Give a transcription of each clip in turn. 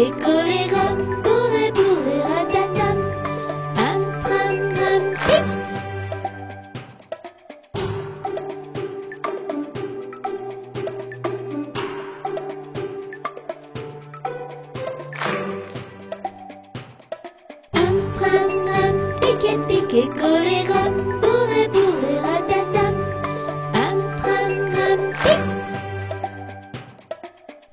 piqué, choléra, bourré, bourré, ratatam. Amstram, gram, pique. Amstram, gram, piqué, piqué, choléra, bourré, bourré, ratatam. Amstram, gram, pique.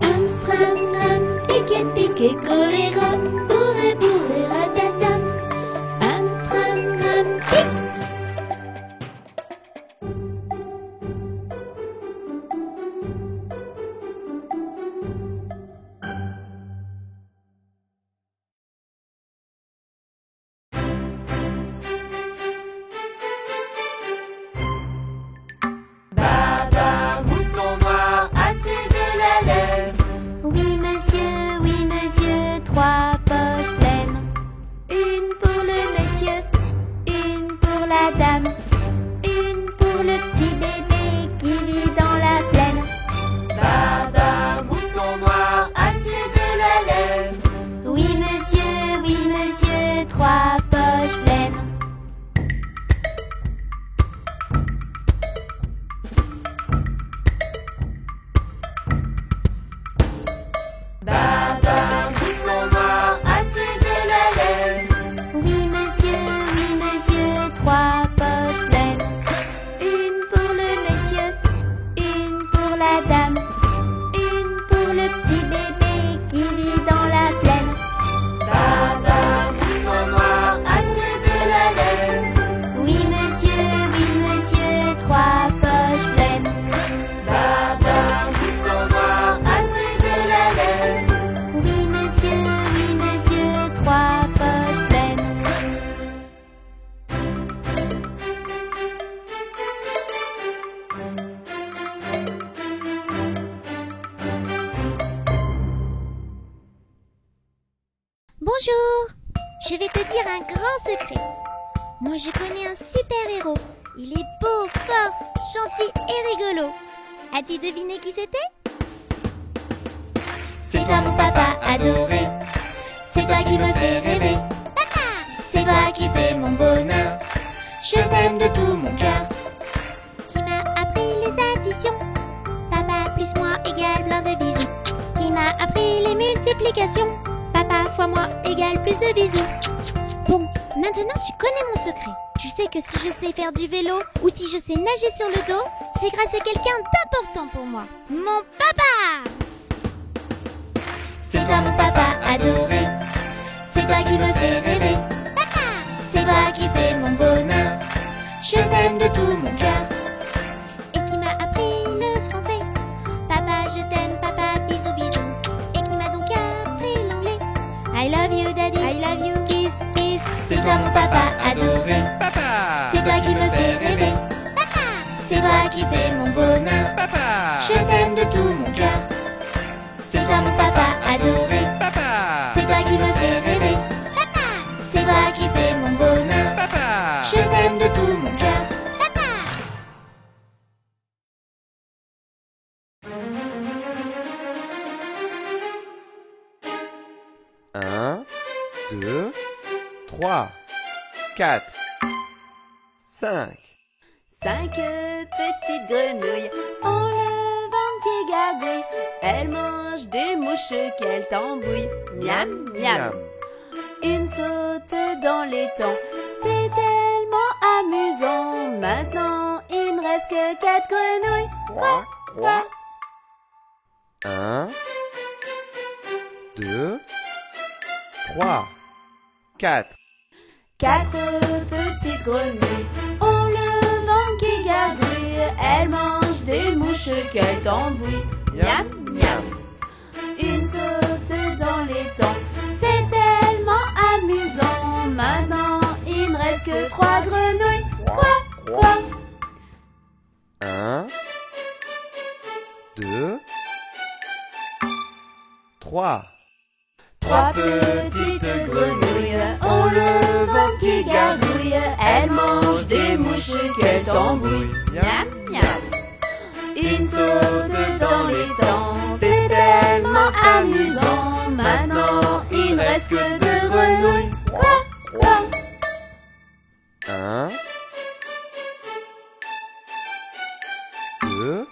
Amstram, gram, piqué, piqué, choléra, bourré, bourré, ratatam. Amstram, gram, pique. Baba, mouton noir, as-tu de la laine? Oui monsieur, 3 poches pleines. Une pour le monsieur, une pour la dame, une pour le petit bébé qui vit dans la plaine. Baba, mouton noir, as-tu de la laine? Oui monsieur, 3 poches pleines. Baba, mouton noir, as-tu de la laine? Oui monsieur, 3 poches pleines. Une pour le monsieur, une pour la dame, une pour le petit bébé qui vit dans la plaine. Baba, mouton noir, as-tu de la laine? Oui monsieur, 3 poches pleines. Baba, mouton noir, as-tu de la laine? Oui monsieur, 3 poches pleines. Bonjour, je vais te dire un grand secret. Moi je connais un super héros. Il est beau, fort, gentil et rigolo. As-tu deviné qui c'était? C'est toi mon papa adoré. C'est toi qui me fais rêver. Papa! C'est toi qui fais mon bonheur. Je t'aime de tout mon cœur. Qui m'a appris les additions. Papa plus moi égale plein de bisous. Qui m'a appris les multiplications. Papa fois moi égale plus de bisous. Bon, maintenant tu connais mon secret. Tu sais que si je sais faire du vélo ou si je sais nager sur le dos, c'est grâce à quelqu'un d'important pour moi. Mon papa! C'est toi mon papa adoré. C'est toi qui me fais rêver. Papa! C'est toi qui fais mon bonheur. Je t'aime de tout mon cœur. Et qui m'a appris le français. Papa, je t'aime, papa, bisous, bisous. Et qui m'a donc appris l'anglais. I love you, daddy. I love you, kiss, kiss. C'est toi mon papa adoré. Papa! C'est toi qui me fais rêver. Papa! C'est toi qui fais mon bonheur. Papa! Je t'aime de tout mon cœur. C'est toi mon papa adoré. Papa! C'est toi qui me fais rêver. Papa! C'est toi qui fais mon bonheur. Papa! Je t'aime de tout mon cœur. Papa! 1, 2, 3, 4, 5. 5 petites grenouilles ont le ventre qui gargouille. Elles mangent des mouches qu'elles tambouillent. Miam, miam. Une saute dans l'étang, c'est tellement amusant. Maintenant, il ne reste que 4 grenouilles. Quoi? Quoi? 1, 2, 3, 4. 4 petites grenouilles ont le ventre qui gargouille. Elles mangent des mouches qu'elles tambouillent. Miam, miam. Une saute dans l'étang, c'est tellement amusant. Maintenant, il ne reste que 3 grenouilles. Quoi? 1, 2, 3. 3 petites grenouilles ont le ventre qui gargouille. Elles mangent des mouches qu'elles tambouillent. Miam, miam. Une saute dans l'étang, c'est tellement amusant. Maintenant, reste que 2 grenouilles. Quoi, quoi? 1, 2,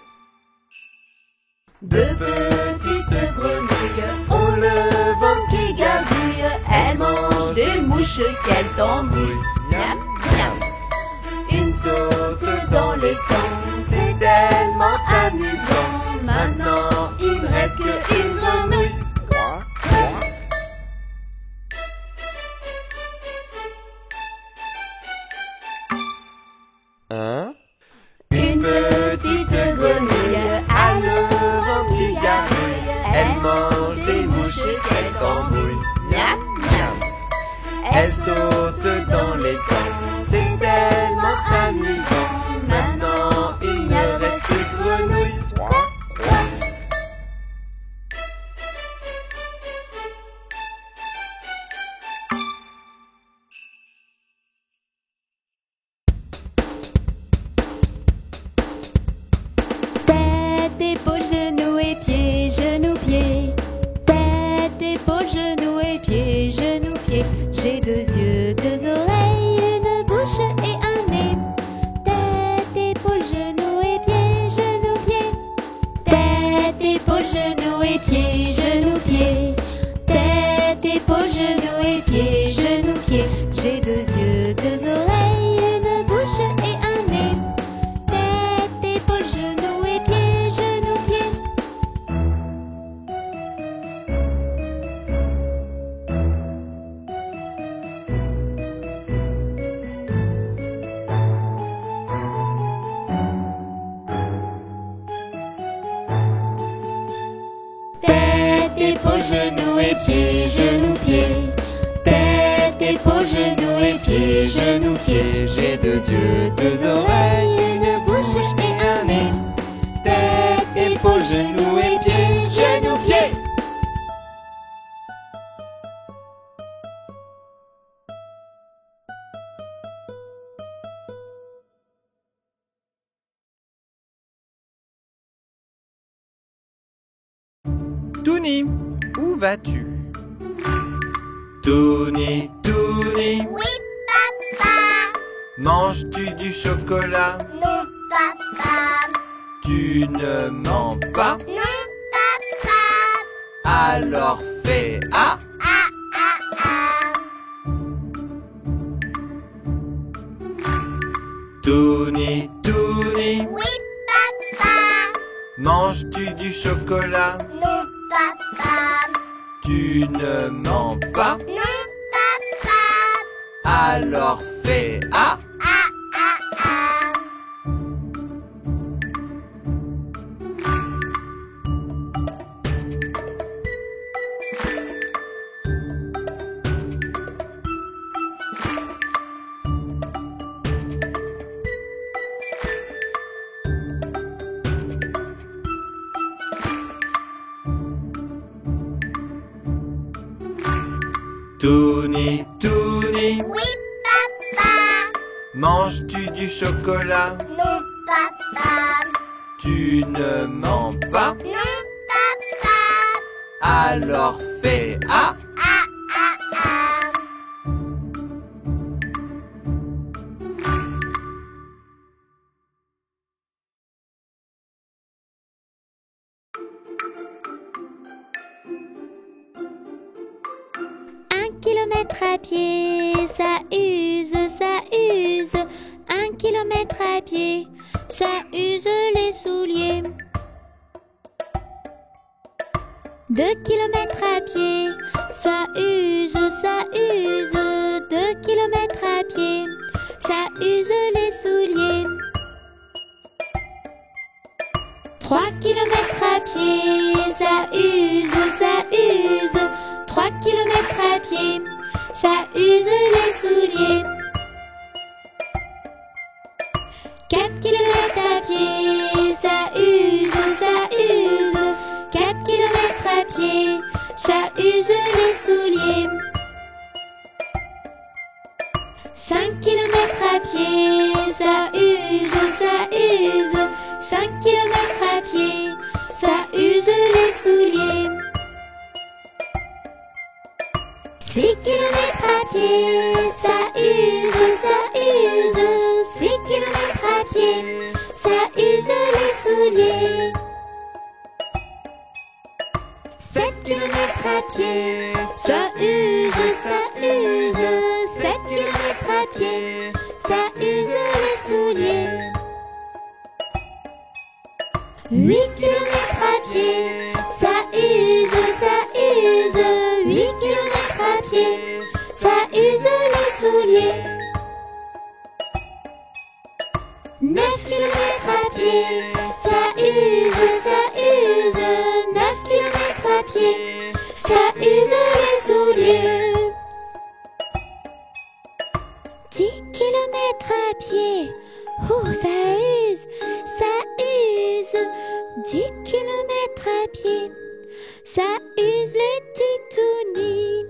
2 petites grenouilles ont le ventre qui gargouille. Elles mangent des mouches qu'elles tambouillent. Miam, miam. Une saute dans l'étang, c'est tellement amusant. Maintenant, il ne reste qu'une grenouille. 3, 3, 1, Une petite grenouille a le ventre qui gargouille. Elle mange des mouches qu'elle tambouille. Miam, miam. Elle saute dans l'étang, c'est tellement amusant. Maintenant, il ne reste qu'une grenouille. 3, 3, Tête, épaules, genoux et pieds, genoux, pieds. Tête, épaules, genoux et pieds, genoux, pieds. J'ai 2 yeux, 2 oreilles, une bouche et un nez. Tête, épaules, genoux et pieds, genoux, pieds. Tête, épaules, genoux et pieds, genoux, pieds. Tête, épaules, genoux et pieds, genoux, pieds. J'ai 2 yeux, 2 oreilles, une bouche et un nez. Tête, épaules, genoux et pieds, genoux, pieds. Tête, épaules, genoux et pieds, genoux, pieds. Tête, épaules, genoux et pieds, genoux, pieds. J'ai 2 yeux, 2 oreilles, une bouche et un nez. Tête, épaules, genoux et pieds, genoux, pieds. Touni, où vas-tu? Touni, Touni, Oui, papa. manges-tu du chocolat? Non, papa. Tu ne mens pas? Non, papa. Alors fais A. Ah, ah, ah. Touni, Touni, Oui, papa. manges-tu du chocolat? Non, papa. Tu ne mens pas? Non, papa. Alors fais A. Ah, ah, ah. Touni, Touni, Oui, papa. manges-tu du chocolat? Non, papa. Tu ne mens pas? Non, papa. Alors fais A. Ah, ah, ah. Un kilomètre à pied, ça use, ça use. 1 kilomètre à pied, ça use les souliers. 2 kilomètres à pied, ça use, ça use. 2 kilomètres à pied, ça use les souliers. 3 kilomètres à pied, ça use, ça use. 3 kilomètres à pied, ça use les souliers. 4 kilomètres à pied, ça use, ça use. 4 kilomètres à pied, ça use les souliers. 5 kilomètres à pied, ça use, ça use. 5 kilomètres à pied, ça use les souliers. 6 kilomètres à pied, ça use, ça use. 6 kilomètres à pied, ça use les souliers. 7 kilomètres à pied, ça use, ça use. 7 kilomètres à pied, ça use les souliers. 8 kilomètres à pied, ça use, ça use. 8 kilomètres à pied, ça use les souliers. 9 kilomètres à pied, ça use, ça use. 9 kilomètres à pied, ça use les souliers. 10 kilomètres à pied, oh ça use, ça use. 10 kilomètres à pied, ça use les titounis.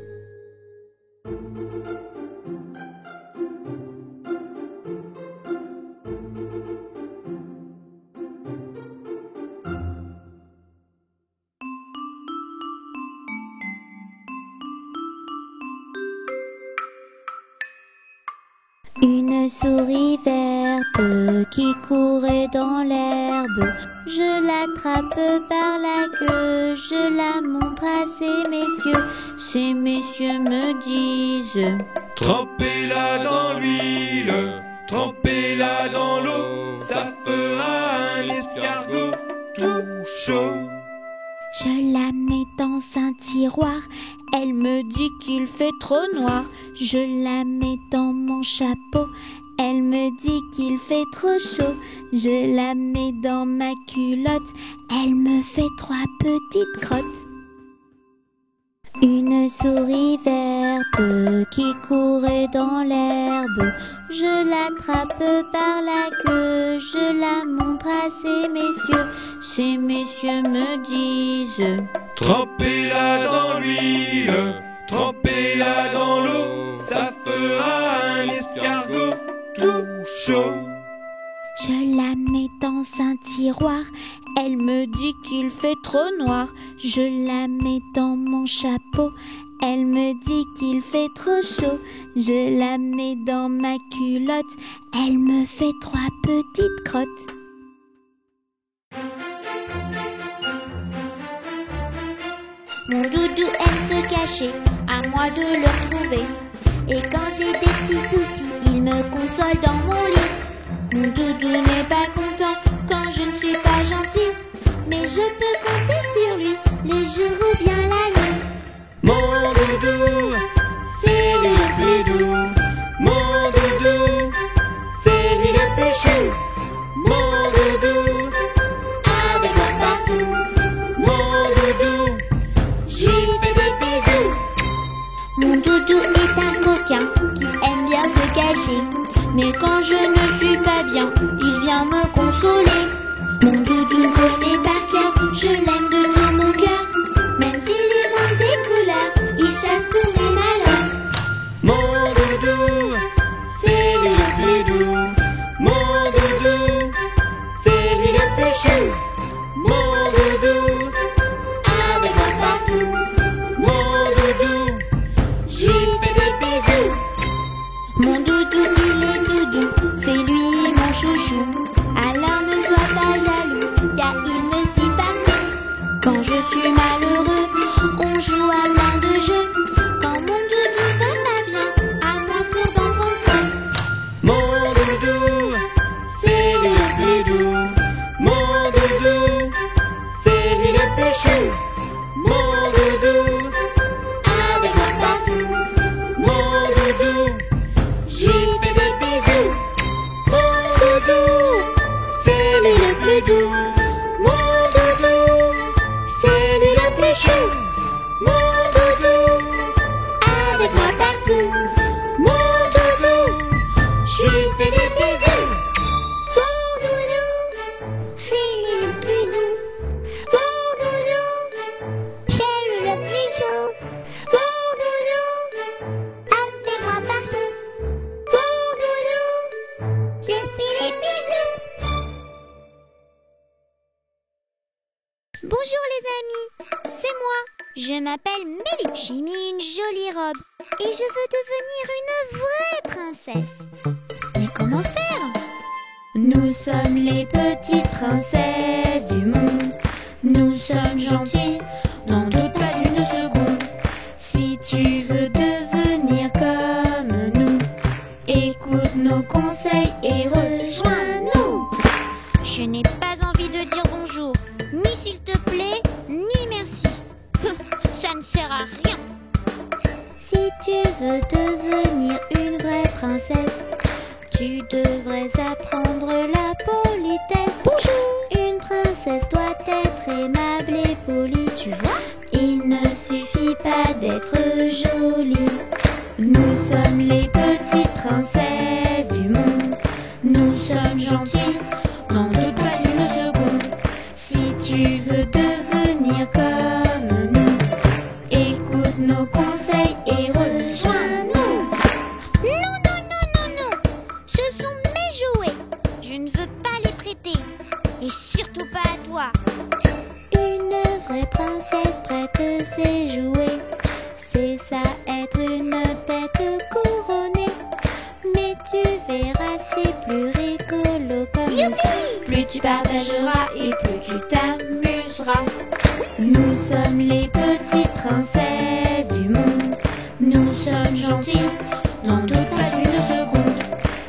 Une souris verte qui courait dans l'herbe. Je l'attrape par la queue, je la montre à ces messieurs. Ces messieurs me disent: Trempez-la dans l'huile, trempez-la dans l'eau, ça fera un escargot tout chaud. Je la mets dans un tiroir, elle me dit qu'il fait trop noir. Je la mets dans mon chapeau, elle me dit qu'il fait trop chaud. Je la mets dans ma culotte, elle me fait 3 petites crottes. Une souris verte qui courait dans l'herbe. Je l'attrape par la queue, je la montre à ces messieurs. Ces messieurs me disent: Trempez-la dans l'huile, trempez-la dans l'eau, ça fera un escargot tout chaud. Je la mets dans un tiroir, elle me dit qu'il fait trop noir. Je la mets dans mon chapeau, elle me dit qu'il fait trop chaud. Je la mets dans ma culotte, elle me fait 3 petites crottes. Mon doudou aime se cacher, à moi de le retrouver. Et quand j'ai des petits soucis, il me console dans mon lit. Mon doudou n'est pas content quand je ne suis pas gentille, mais je peux compter sur lui, le jour ou bien la nuit. Mon doudou, C'est lui le plus doux, mon doudou, c'est lui le plus chou. mon doudou, Avec moi partout, mon doudou, je lui fais des bisous. Mon doudou est un coquin qui aime bien se cacher, mais quand je ne suis pas bien, il vient me consoler. Mon doudou me connaît par cœur, je l'aime de tout mon cœur. Même s'il lui manque des couleurs, il chasse tous mes malheurs. mon doudou, C'est lui le plus doux, mon doudou, c'est lui le plus chou. mon doudou, Avec moi partout, mon doudou, je lui fais des bisous. Mon doudou, il est tout doux, c'est lui mon chouchou. Alors ne sois pas jaloux, car il me suit partout. Quand je suis malheureux, on joue à plein de jeux. Quand mon doudou va pas bien, à mon tour d'en prendre soin. mon doudou, C'est lui le plus doux, mon doudou, c'est lui le plus chou. mon doudou, Avec moi partout, mon doudou, je lui fais des bisous. Mon doudou, c'est lui le plus doux. Mon doudou, c'est lui le plus chou. Mon doudou, avec moi partout. Mon doudou, je lui fais des bisous. Mon doudou, c'est lui le plus doux. Mon doudou, c'est lui le plus chaud. Mon doudou, avec moi partout. Mon doudou, je fais des bisous. Bonjour les amis, c'est moi. Je m'appelle Mélie, j'ai mis une jolie robe et je veux devenir une vraie princesse. Mais comment faire? Nous sommes les petites princesses du monde. Nous sommes gentilles, n'en doute pas une seconde. Si tu veux devenir comme nous, écoute nos conseils et rejoins-nous. Je n'ai pas envie de dire bonjour, ni s'il te plaît, ni merci. Ça ne sert à rien. Si tu veux devenir une vraie princesse, tu devrais apprendre la politesse. Bonjour. Une princesse doit être aimable et polie. Tu vois? Il ne suffit pas d'être jolie. Nous sommes les petites princesses du monde. Nous sommes gentilles, n'en doute pas une seconde. Si tu veux devenir comme nous, écoute nos conseils et rejoins-nous. Non, non, non, non, non. Ce sont mes jouets. Je ne veux pas les prêter. Et surtout pas à toi. Une vraie princesse prête ses jouets. C'est ça être une tête couronnée. Mais tu verras, c'est plus rigolo comme ça. Plus tu partageras et plus tu t'amuseras. Nous sommes les petites princesses du monde. Nous sommes gentilles, n'en doute pas une seconde.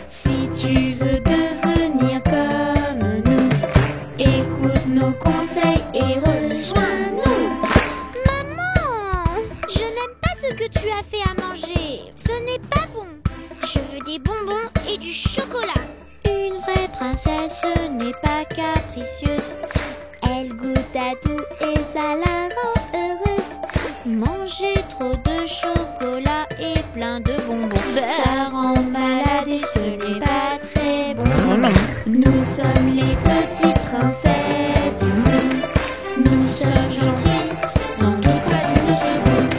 Si tu veux devenir comme nous, écoute nos conseils et rejoins-nous. Maman, je n'aime pas ce que tu as fait à manger. Ce n'est pas bon. Je veux des bonbons et du chocolat. Une vraie princesse n'est pas capricieuse. Elle goûte à tout et ça la rend heureuse. Manger trop de chocolat et plein de bonbons, Ça rend malade et ce n'est pas très bon. Nous sommes les petites princesses du monde. Nous sommes gentilles, n'en doute pas une seconde.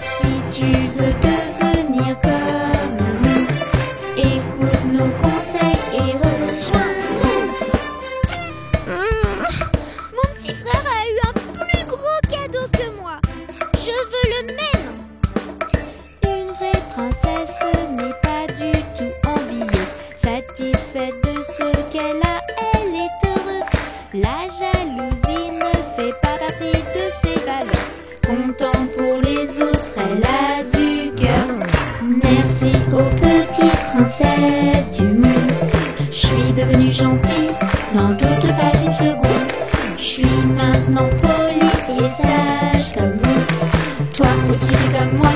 Si tu veux devenir comme nous, écoute nos conseils et rejoins-nous. Mon petit frère a eu un plus gros cadeau que moi. Je veux le même. Une vraie princesse n'est pas du tout envieuse. Satisfaite de ce qu'elle a, elle est heureuse. La jalousie ne fait pas partie de ses valeurs. Content pour les autres, elle a du cœur. Merci aux petites princesses du monde. Je suis devenue gentille, n'en doute pas une seconde. Je suis maintenant polie et sage comme vous. Toi aussi fais comme moi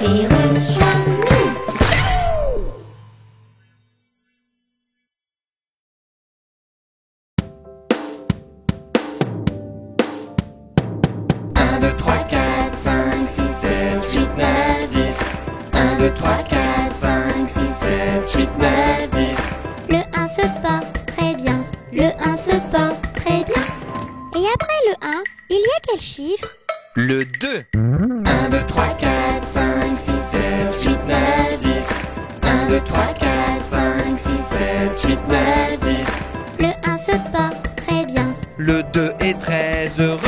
et rejoins-nous. Un, 2, 3, 4, 5, 6, 7, 8, 9, 10. 1, 2, 3, 4, 5, 6, 7, 8, 9, 10. Le 1 se porte très bien. Le 1 se porte très bien. Et après le 1, il y a quel chiffre? Le 2. 1, 2, 3, 4, 5, 6, 7, 8, 9, 10. 1, 2, 3, 4, 5, 6, 7, 8, 9, 10. Le 1 se porte très bien. Le 2 est très heureux.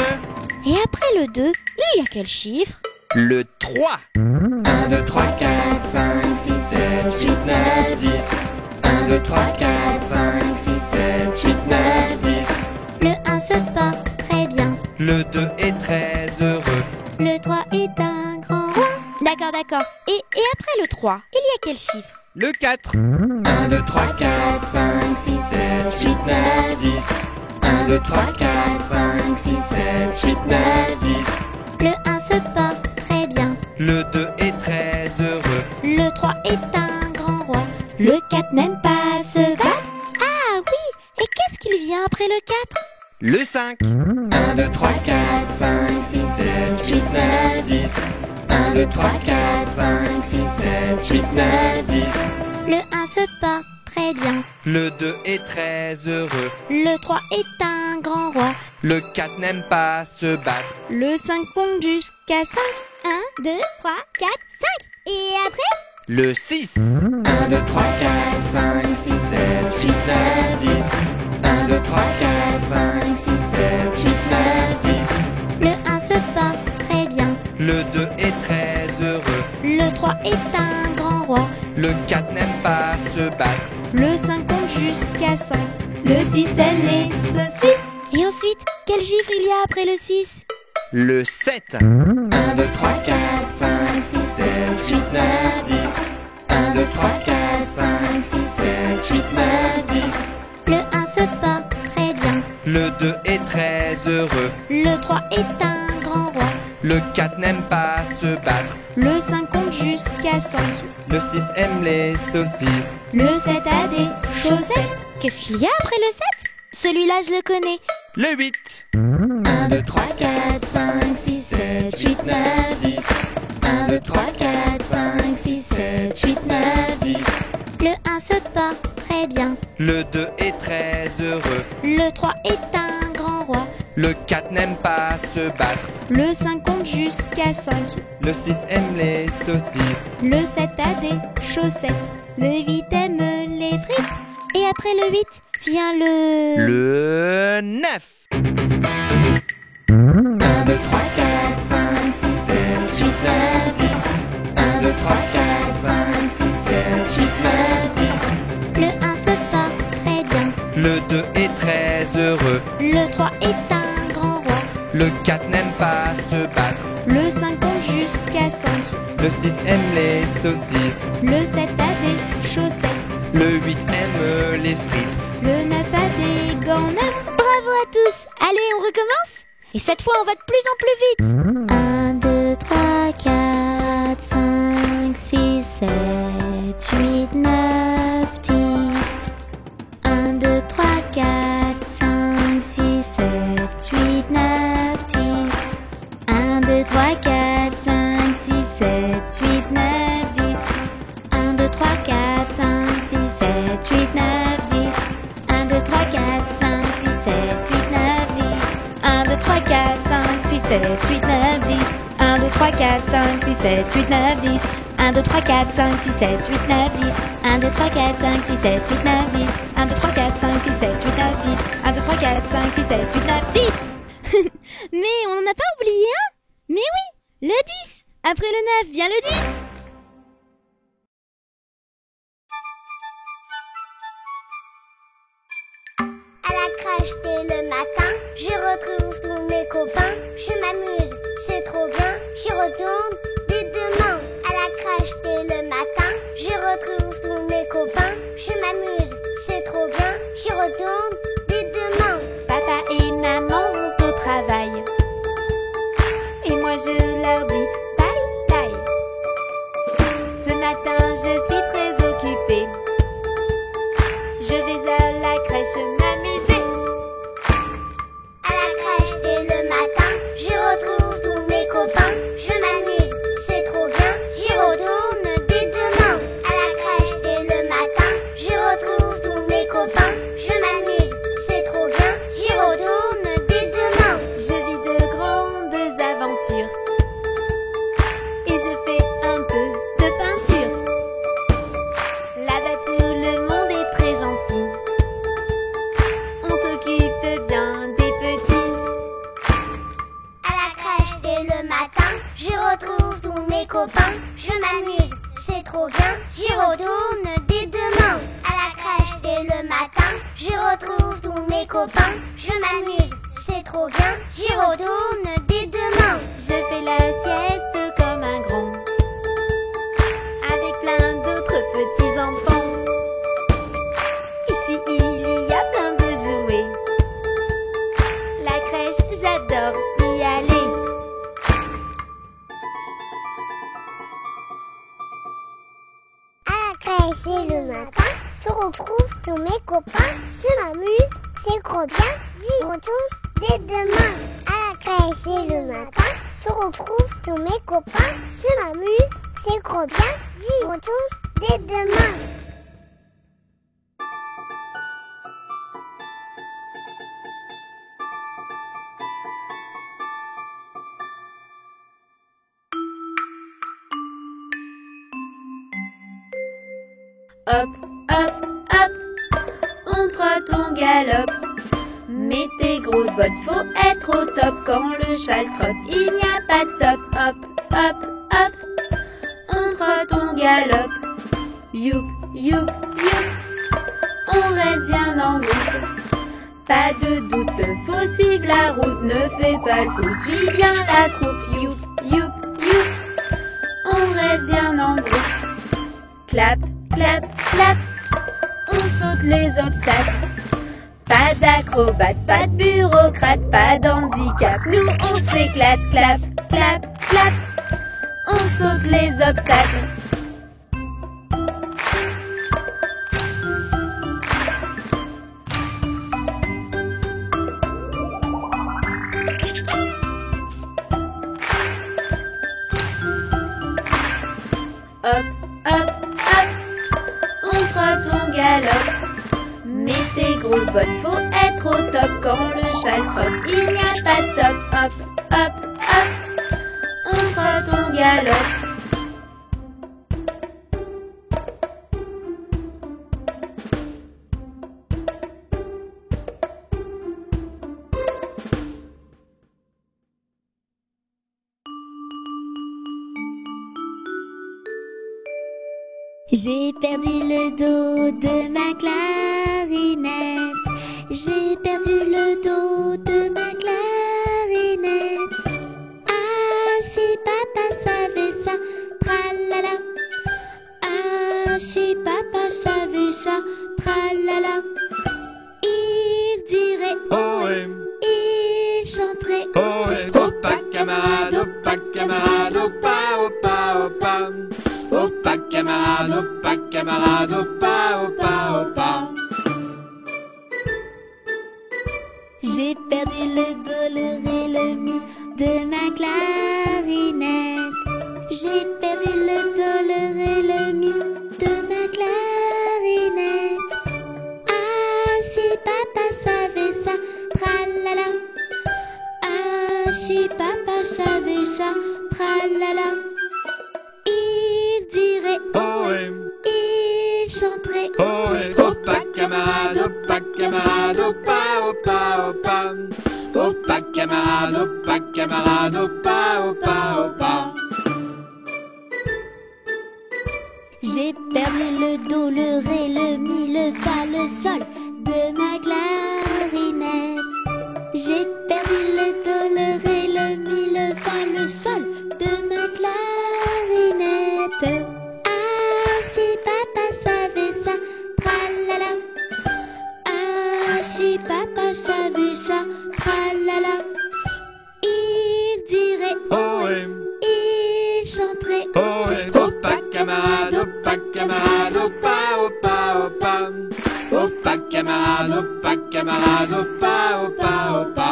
Et après le 2, il y a quel chiffre? Le 3. 1, 2, 3, 4, 5, 6, 7, 8, 9, 10. 1, 2, 3, 4, 5, 6, 7, 8, 9, 10. Le 1 se porte très bien. Le 2 est très heureux. Le 3 est un grand roi. D'accord, d'accord. Et après le 3, il y a quel chiffre? Le 4. 1, 2, 3, 4, 5, 6, 7, 8, 9, 10. 1, 2, 3, 4, 5, 6, 7, 8, 9, 10. Le 1 se porte très bien. Le 2 est très heureux. Le 3 est un grand roi. Le 4 n'aime pas se battre. Ah oui. Et qu'est-ce qu'il vient après le 4? Le 5. 1, 2, 3, 4, 5, 6, 7, 8, 9, 10. 1, 2, 3, 4, 5, 6, 7, 8, 9, 10. Le 1 se porte très bien. Le 2 est très heureux. Le 3 est un grand roi. Le 4 n'aime pas se battre. Le 5 compte jusqu'à 5. 1, 2, 3, 4, 5. Et après? Le 6. 1, 2, 3, 4, 5, 6, 7, 8, 9, 10. 1, 2, 3, 4, 5, 6, 7, 8, 9, 10. Le 1 se porte très bien. Le 2 est très heureux. Le 3 est un grand roi. Le 4 n'aime pas se battre. Le 5 compte jusqu'à 5. Le 6 aime les saucisses. Et ensuite, quel chiffre il y a après le 6? Le 7. 1, 2, 3, 4, 5, 6, 7, 8, 9, 10. 1, 2, 3, 4, 5, 6, 7, 8, 9, 10. Le 1 se porte très bien. Le 2 est très heureux. Le 3 est un grand roi. Le 4 n'aime pas se battre. Le 5 compte jusqu'à 5. Le 6 aime les saucisses. Le 7 a des chaussettes. Qu'est-ce qu'il y a après le 7? Celui-là, je le connais. Le 8. 1, 2, 3, 4, 5, 6, 7, 8, 9, 10. 1, 2, 3, 4, 5, 6, 7, 8, 9, 10. Le 1 se porte très bien. Le 2 est très heureux. Le 3 est un grand roi. Le 4 n'aime pas se battre. Le 5 compte jusqu'à 5. Le 6 aime les saucisses. Le 7 a des chaussettes. Le 8 aime les frites. Et après le 8 vient le... Le 9. 1, 2, 3, 4, 5, 6, 7, 8, 9, 10. 1, 2, 3, 4, 5, 6, 7, 8, 9, 10. Le 1 se porte très bien. Le 2 est très heureux. Le 3 est un grand roi. Le 4 n'aime pas se battre. Le 5 compte jusqu'à 5. Le 6 aime les saucisses. Le 7 a des chaussettes. Le 8 aime les frites. Le 9 a des gants neufs. Bravo à tous! Allez, on recommence? Et cette fois, on va de plus en plus vite. 1, 2, 3, 4, 5, 6, 7, 8, 9, 10. 1, 2, 3, 4, 5, 6, 7, 8, 9, 10. 1, 2, 3, 4, 5, 6, 7, 8, 9, 10. 1, 2, 3, 4, 5, 6, 7, 8, 9, 10. 1, 2, 3, 4, 5, 6, 7, 8, 9, 10. 1, 2, 3, 4, 5, 6, 7, 8, 9, 10. 1, 2, 3, 4, 5, 6, 7, 8, 9, 10. 1, 2, 3, 4, 5, 6, 7, 8, 9, 10. 1, 2, 3, 4, 5, 6, 7, 8, 9, 10. 1, 2, 3, 4, 5, 6, 7, 8, 9, 10. 1, 2, 3, 4, 5, 6, 7, 8, 9, 10. Mais on n'en a pas oublié un? Mais oui, le 10. Après le 9 vient le 10. À la crèche dès le matin, je retrouve tous mes copains. Je m'amuse, c'est trop bien, j'y retourne dès demain. À la crèche dès le matin, je retrouve tous mes copains. Je m'amuse, c'est trop bien, j'y retourne dès demain. Papa et maman vont au travail. Et moi je leur dis bye bye. Ce matin je suis très occupée. Je vais à la crèche m'amuser. À la crèche dès le matin, je retrouve tous mes copains. Je m'amuse, c'est trop bien, j'y retourne dès demain. À la crèche dès le matin, je retrouve tous mes copains. Je m'amuse, c'est trop bien, j'y retourne dès demain. Je vis de grandes aventures. Et je fais un peu de peinture. Là-bas tout le monde est très gentil. On s'occupe bien des petits. À la crèche dès le matin, je retrouve tous mes copains. Je m'amuse, c'est trop bien, j'y retourne dès demain. À la crèche dès le matin, je retrouve tous mes copains. Je m'amuse, c'est trop bien, j'y retourne dès demain. Je fais la sieste comme un grand, avec plein d'autres petits enfants. Ici il y a plein de jouets. La crèche, j'adore y aller. À la crèche dès le matin, je retrouve tous mes copains. Je m'amuse, c'est trop bien, j'y retourne dès demain. À la crèche dès le matin, je retrouve tous mes copains. Je m'amuse, c'est trop bien, j'y retourne dès demain. Hop, hop, hop, on trotte, on galope. Mets tes grosses bottes, faut être au top. Quand le cheval trotte, il n'y a pas de stop. Hop, hop, hop. On trotte, on galope. Youp, youp, youp. On reste bien en groupe. Pas de doute, faut suivre la route. Ne fais pas le fou, suis bien la troupe. Youp, youp, youp. On reste bien en groupe. Clap, clap, clap. On saute les obstacles. Pas d'acrobate, pas de bureaucrate, pas d'handicap. Nous on s'éclate, clap, clap, clap. On saute les obstacles. Hop, hop, hop. On trotte, on galope. Mets tes grosses bottes, faut être au top. Quand le cheval trotte, il n'y a pas de stop. Hop, hop, hop. On trotte, on galope. J'ai perdu le dos de ma clarinette. J'ai perdu le dos de ma clarinette. Ah, si papa savait ça, tralala. Ah, si papa savait ça, tralala. Il dirait Ohé, il chanterait ohé, opa camarade, opa camarade, opa, opa, opa. Opa camarade, opa camarade, opa, opa, opa. J'ai perdu le do, le ré, le mi de ma clarinette. J'ai perdu le do, le ré, le mi de ma clarinette. Ah, si papa savait ça, tralala. Ah, si papa savait ça, tralala. Il dirait Ohé, il chanterait ohé, opa camarade, opa camarade, opa, opa, opa. Opa camarade, opa camarade, opa, opa, opa. J'ai perdu le do, le ré, le mi, le fa, le sol de ma clarinette. J'ai perdu le do, le ré, le mi, le fa, le sol de ma clarinette. Ah, si papa savait ça, tralala. Ah, si papa savait ça, tralala. Il dirait Ohé, il chanterait ohé, opa camarade, opa camarade, opa, opa, opa. Opa camarade, opa camarade, opa, opa, opa.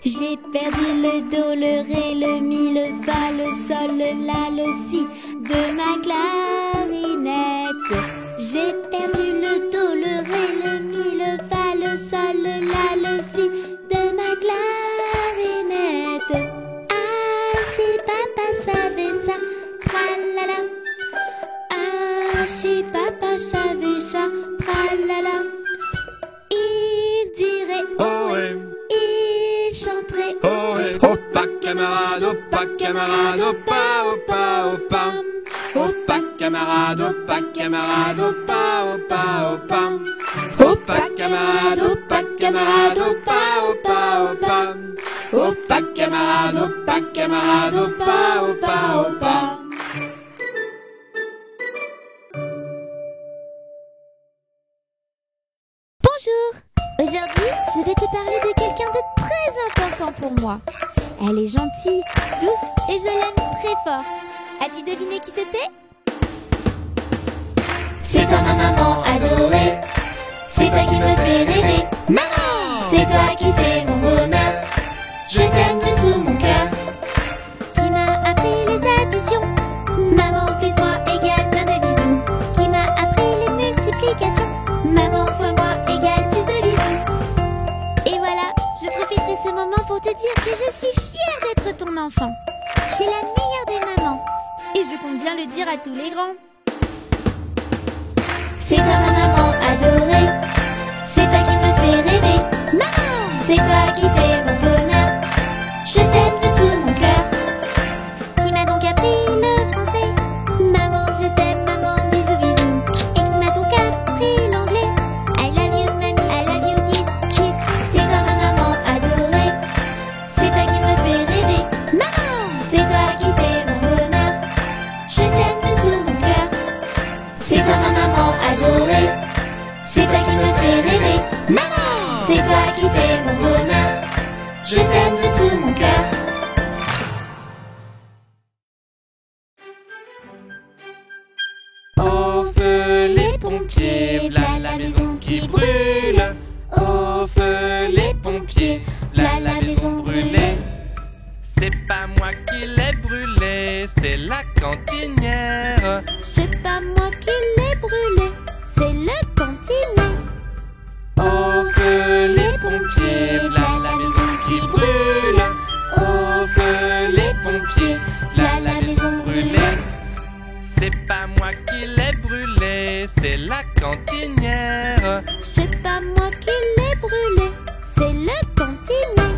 J'ai perdu le do, le ré, le mi, le fa, le sol, le la, le si de ma clarinette. J'ai perdu le do, le ré, le mi, le fa, le sol, le la, le si de ma clarinette. Ah, si papa savait ça, tralala. Ah, si papa savait ça, tralala. Il dirait Ohé, il chanterait ohé, opa camarade, opa camarade, opa, opa, opa. Opa camarade, opa camarade, opa, opa, opa. Opa camarade, opa camarade, opa, opa, opa. Opa camarade, opa camarade, opa, opa, opa. Bonjour. Aujourd'hui, je vais te parler de quelqu'un de très important pour moi. Elle est gentille, douce et je l'aime très fort. As-tu deviné qui c'était? C'est toi ma maman adorée. C'est toi qui me fais rêver. Maman! C'est toi qui fais mon bonheur. Je t'aime de tout mon cœur. Qui m'a appris les additions? Maman plus moi égale plein de bisous. Qui m'a appris les multiplications? Maman fois moi égale plus de bisous. Et voilà, je profite de ce moment pour te dire que je suis fière d'être ton enfant. J'ai la meilleure des mamans. Et je compte bien le dire à tous les grands. C'est toi ma maman adorée. C'est toi qui me fais rêver. Maman! C'est toi qui fais mon bonheur. Je t'aime de tout mon cœur. Qui m'a donc appris le français? Maman, je t'aime, maman, bisous, bisous. Et qui m'a donc appris l'anglais? I love you, mamie, I love you, kiss, kiss. C'est toi ma maman adorée. C'est toi qui me fais rêver. Maman, c'est toi qui fais mon bonheur. Je t'aime de tout mon cœur. C'est toi ma maman adorée. C'est toi qui me fais rêver. Maman, c'est toi qui fais mon bonheur. Je t'aime de tout mon cœur. Au feu les pompiers, v'là la maison qui brûle. Au feu les pompiers, v'là la maison brûlée. C'est pas moi qui l'ai brûlée, c'est la cantinière. C'est pas moi qui l'ai brûlé, c'est le cantinier. Au feu les pompiers, v'là la maison qui brûle. Au feu les pompiers, v'là la maison brûlée. C'est pas moi qui l'ai brûlée, c'est la cantinière. C'est pas moi qui l'ai brûlé, c'est le cantinier.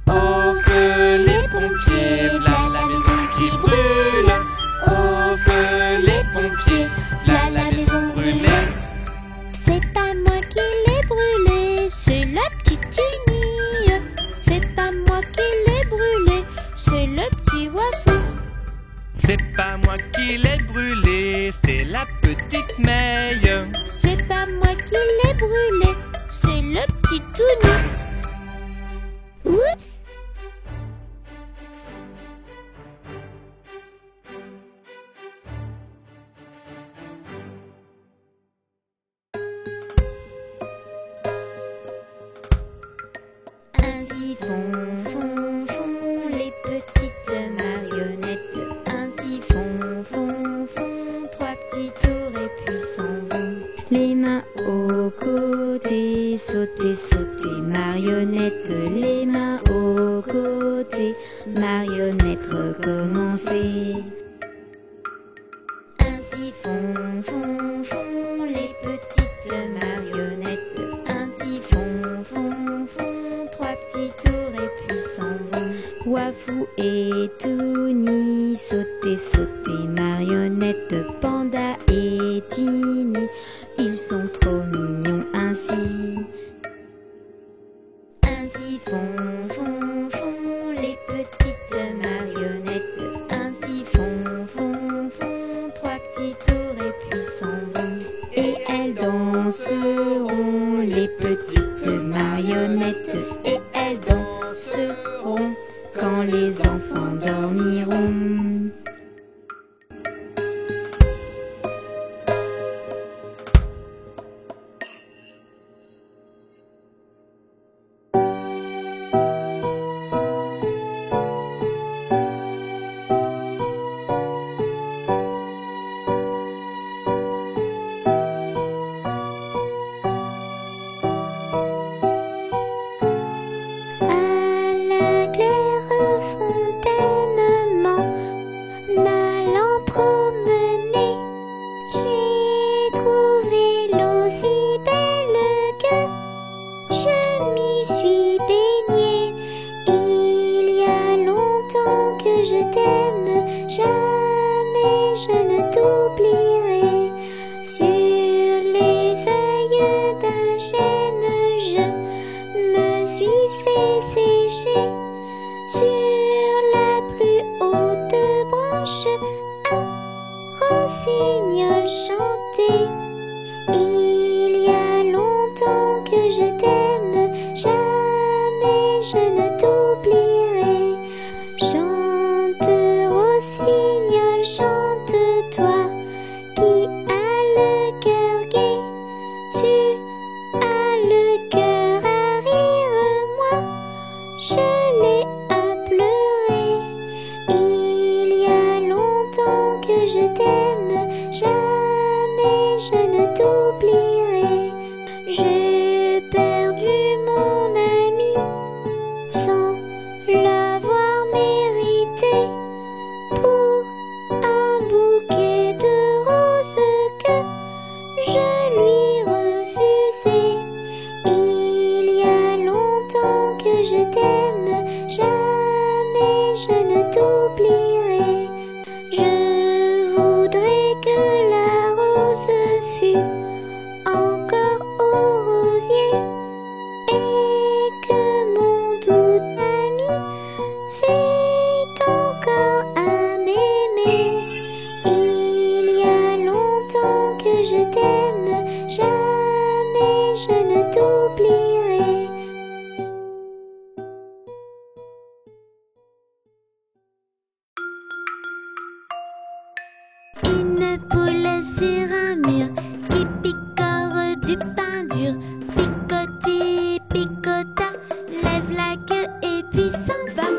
Au feu les pompiers, v'là la maison qui brûle. Au feu les pompiers, v'là la maison brûlée. C'est pas moi qui l'ai brûlé, c'est la petite Tini. C'est pas moi qui l'ai brûlé, c'est le petit Wafou. C'est pas moi qui l'ai brûlée, c'est la petite Meille. C'est pas moi qui l'ai brûlé, c'est le petit Touni. Oups! Ainsi font les petites marionnettes. Ainsi font trois petits tours et puis s'en vont. Les mains aux côtés, sauter, marionnette. Les mains aux côtés, marionnette, recommencer. Ainsi font les petites marionnettes. Ainsi font trois petits tours et puis s'en vont. Wafou et Touni, sauter, marionnette. Panda et Tini, ils sont trop mignons ainsi. Ainsi font les petites marionnettes. Ainsi font trois petits tours et puis s'en vont. Et elles danseront, les petites marionnettes. Et elles danseront quand les enfants dormiront. À la claire fontaine m'en allant promener, j'ai trouvé l'eau si belle que je m'y suis baignée. Il y a longtemps que je t'aime, jamais je ne t'oublierai. Sur les feuilles d'un chêne, je me suis fait sécher. Sur la plus haute branche, un rossignol chantait. Il y a longtemps que je t'aime, jamais je ne t'oublierai. Chante, rossignol, chante-toi, qui a le cœur gai. Tu as le cœur à rire, moi je l'ai à pleurer. Il y a longtemps que je t'aime, jamais je ne t'oublierai. J'ai perdu mon ami sans l'avoir mérité, pour un bouquet de roses que je lui refusais. Il y a longtemps que je t'aime, jamais Une poule sur un mur qui picore du pain dur. Picoti, picota, lève la queue et puis s'en va.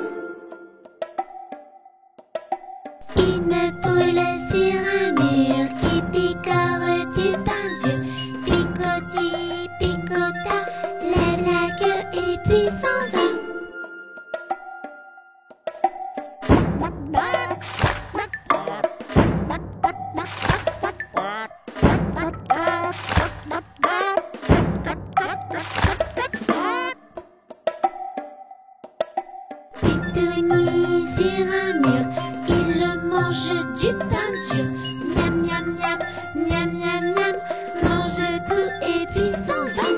Une poule sur un mur qui picore du pain dur. Picoti, picota, lève la queue et puis s'en va. Titouni sur un mur, il mange du pain dur. Miam, miam, miam, miam, miam, miam, mange tout et puis s'en va.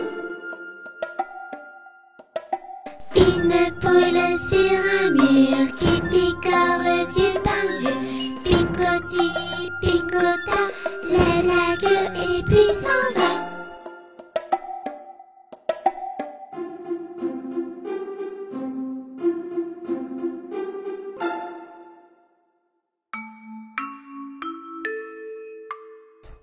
Une poule sur un mur qui picore du pain dur. Picoti, picota, lève la queue et puis s'en va.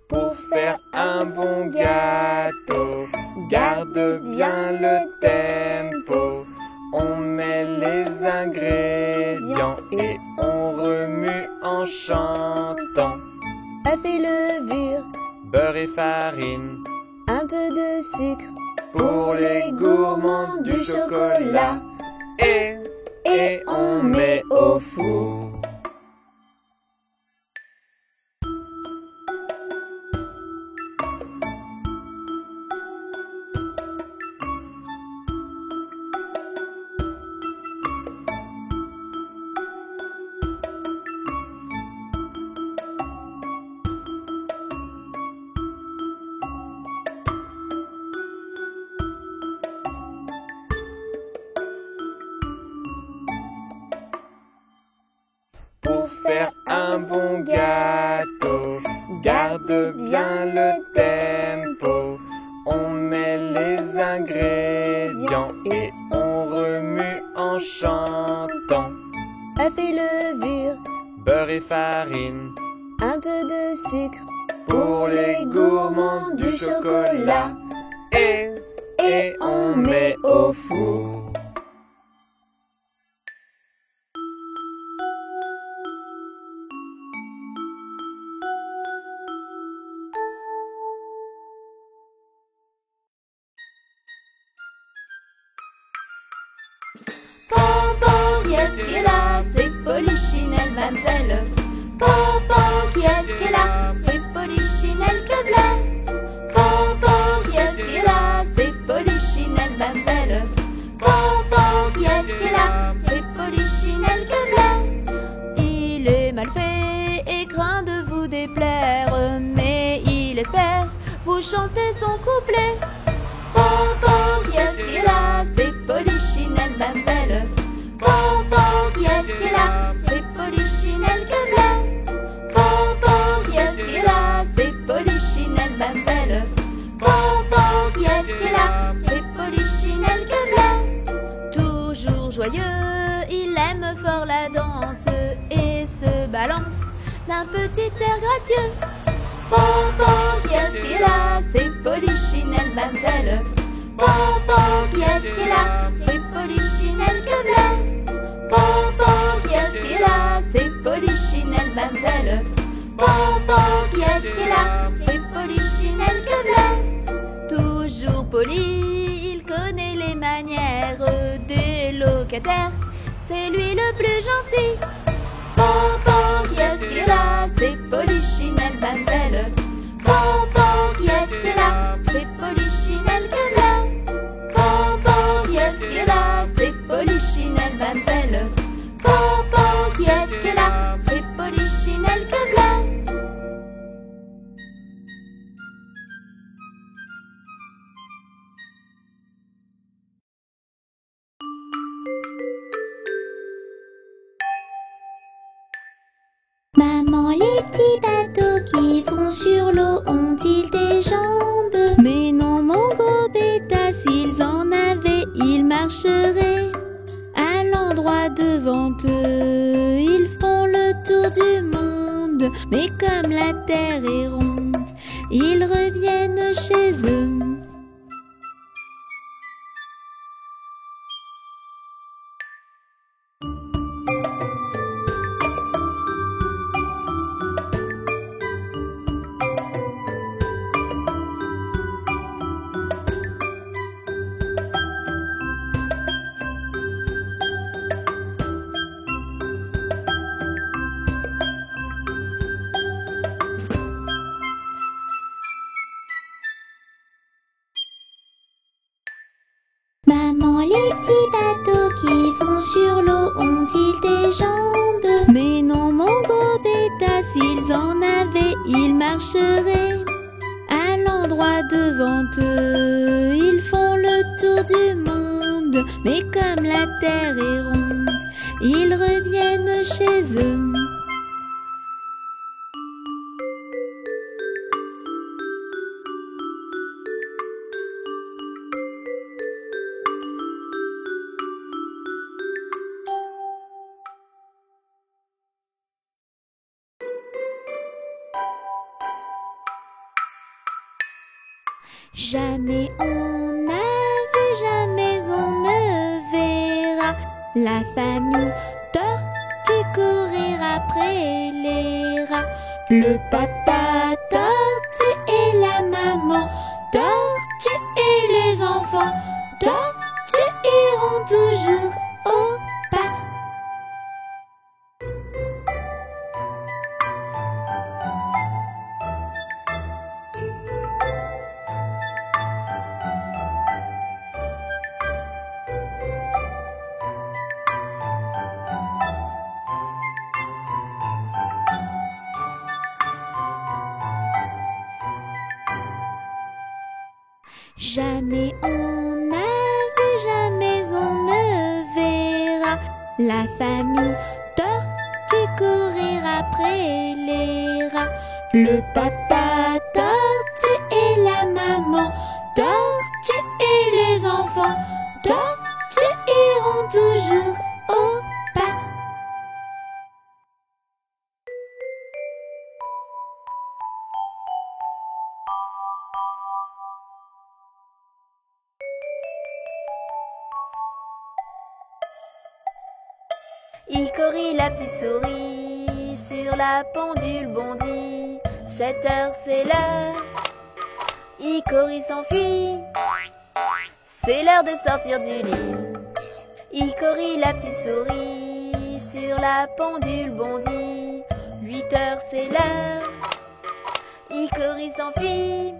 Pour faire un bon gâteau, garde bien le tempo. On met les ingrédients et on remue en chantant. œufs et levure, Beurre et farine, un peu de sucre, pour les gourmands du chocolat. Et on met au four. Pour faire un bon gâteau, garde bien le tempo. On met les ingrédients et on remue en chantant. œufs et levure, Beurre et farine, un peu de sucre, pour les gourmands du chocolat. Et on met au four. Pompon, qui est-ce qui est là? C'est Polichinelle, mademoiselle. Pompon, qui est-ce qui est là? C'est Polichinelle que v'là. Pompon, qui est-ce qui est là? C'est Polichinelle, mademoiselle. Pompon, qui est-ce qui est là? C'est Polichinelle que v'là. Il est mal fait et craint de vous déplaire, mais il espère vous chanter son couplet. Pompon, qui est-ce qui est là? C'est Polichinelle, mademoiselle. Pompon, qui est-ce qui est là? C'est Polichinelle que v'là. Pompon, qui est-ce qui est là? C'est Polichinelle, mademoiselle. Pompon, qui est-ce qui est là? C'est Polichinelle que v'là. Toujours joyeux, il aime fort la danse et se balance d'un petit air gracieux. Pompon, qui est-ce qui est là? C'est Polichinelle, mademoiselle. Pompon, qui est-ce qui est là? C'est Polichinelle que v'là. Pompon, qui est-ce qui est là? C'est Polichinelle, mademoiselle. Pompon, qui est-ce qui est là? C'est Polichinelle que v'là. Toujours poli, il connaît les manières des locataires. C'est lui le plus gentil. Pompon, qui est-ce qui est là? C'est Polichinelle, mademoiselle. Pompon, qui est-ce qui est là? C'est Polichinelle que v'là. Pompon, qui est-ce qui est là? C'est Polichinelle, mademoiselle. Pompon, qui est-ce qui est là? C'est Polichinelle que v'là. Maman, les petits bateaux qui vont sur l'eau ont-ils des jambes? Mais non, mon gros bêta, s'ils en avaient, ils marcheraient à l'endroit devant eux. Ils font le tour du monde monde. Mais comme la terre est ronde, ils reviennent chez eux. Maman, les petits bateaux qui vont sur l'eau ont-ils des jambes? Mais non, mon gros bêta, s'ils en avaient, ils marcheraient. À l'endroit devant eux, ils font le tour du monde. Mais comme la terre est ronde, ils reviennent chez eux. Jamais on n'a vu, jamais on ne verra la famille tortue courir après les rats. Le papa tortue et la maman tortue et les enfants tortues iront toujours au pas. Jamais on n'a vu, jamais on ne verra la famille tortue courir après les rats. Le papa tortue et la maman tortue et les enfants tortues iront toujours au pas. Icori la petite souris sur la pendule bondit. 7 heures c'est l'heure, Icori s'enfuit. C'est l'heure de sortir du lit. Icori la petite souris sur la pendule bondit. 8 heures c'est l'heure, Icori s'enfuit.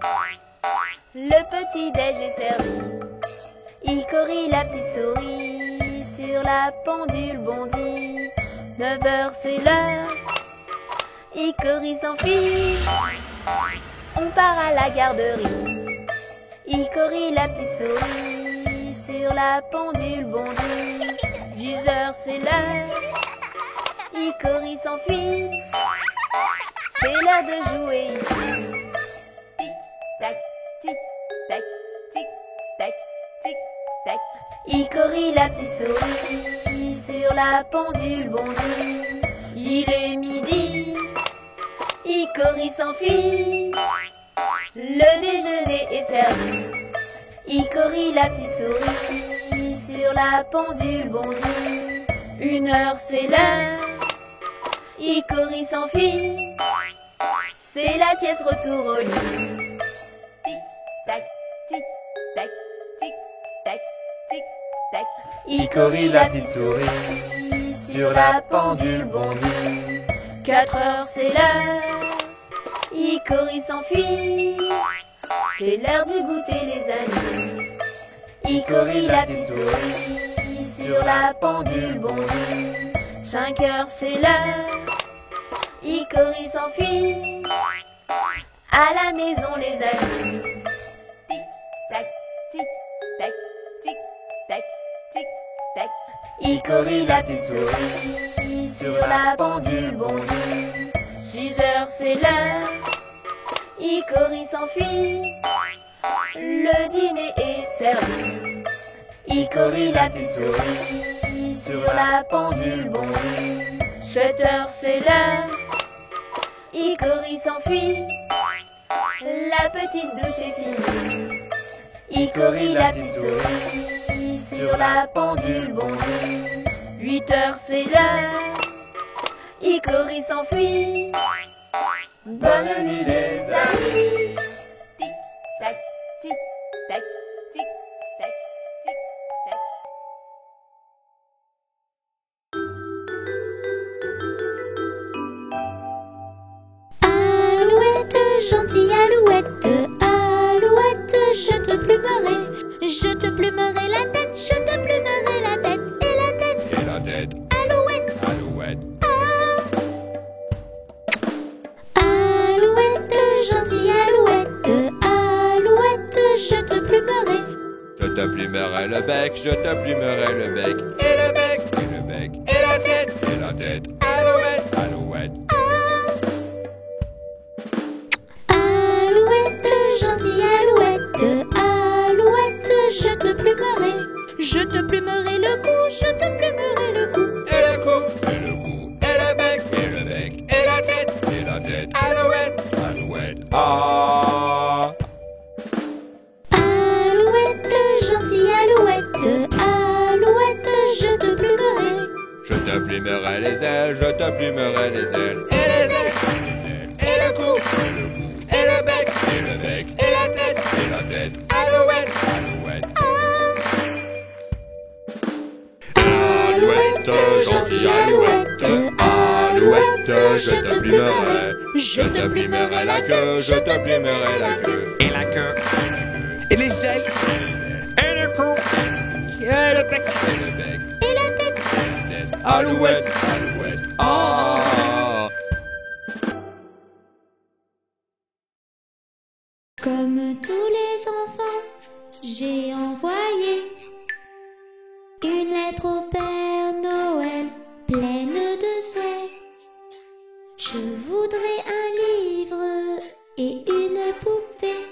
Le petit déj est servi. Icori la petite souris sur la pendule bondit. 9 heures c'est l'heure, Icori s'enfuit. On part à la garderie. Icori la petite souris sur la pendule bondit. 10 heures c'est l'heure, Icori s'enfuit. C'est l'heure de jouer ici. Tic tac, tic tac, tic tac, tic tac. Icori la petite souris sur la pendule bondit. Il est midi, Icori s'enfuit. Le déjeuner est servi. Icori la petite souris sur la pendule bondit. 1 heure c'est l'heure, Icori s'enfuit. C'est la sieste, retour au lit. Tic tac, tic tac, tic tac, tic tac. Icori la petite souris sur la pendule bondit. 4 heures c'est l'heure, Icori s'enfuit. C'est l'heure du goûter les amis. Icori la petite souris sur la pendule bondit. 5 heures c'est l'heure, Icori s'enfuit. À la maison les amis. Tic tac, tic tac, tic tac, tic tac. Icori la petite souris sur la pendule bondit. 6 heures c'est l'heure, Icori s'enfuit. Le dîner est servi. Icori la petite souris sur la pendule bondit. 7 heures c'est l'heure, Icori s'enfuit, la petite douche est finie. Icori la petite souris, sur la pendule bondit. 8 heures c'est l'heure, Icori s'enfuit. Bonne nuit les amis. Tic tac, tic tac, tic tac, tic tac. Alouette, gentille alouette, alouette, je te plumerai. Je te plumerai la tête, je te plumerai la tête. Et la tête, Et la tête, alouette. alouette. Alouette, gentille alouette, alouette, je te plumerai. Je te plumerai le bec, je te plumerai le bec. Et le bec, et le bec. Et la tête, et la tête. Alouette, alouette. Alouette, gentille alouette, alouette, je te plumerai. Je te plumerai le cou, je te plumerai le cou. Et le cou, et le cou. Et le bec, et le bec. Et la tête, et la tête. Alouette, alouette. Ah. Alouette, gentille alouette, alouette, je te plumerai. Je te plumerai les ailes, je te plumerai les ailes. Et les ailes, et le cou, et le cou. Et le bec, et le bec. Et la tête, et la tête. Alouette, alouette. Alouette, gentille alouette, alouette, je te plumerai. Je te plumerai la queue, je te plumerai la queue. Et la queue, et les ailes, et le cou, et le bec, et le bec. Et la tête, Alouette, alouette, ah. comme tous les enfants, j'ai envoyé une lettre au Père Noël pleine de souhaits. Je voudrais un livre et une poupée.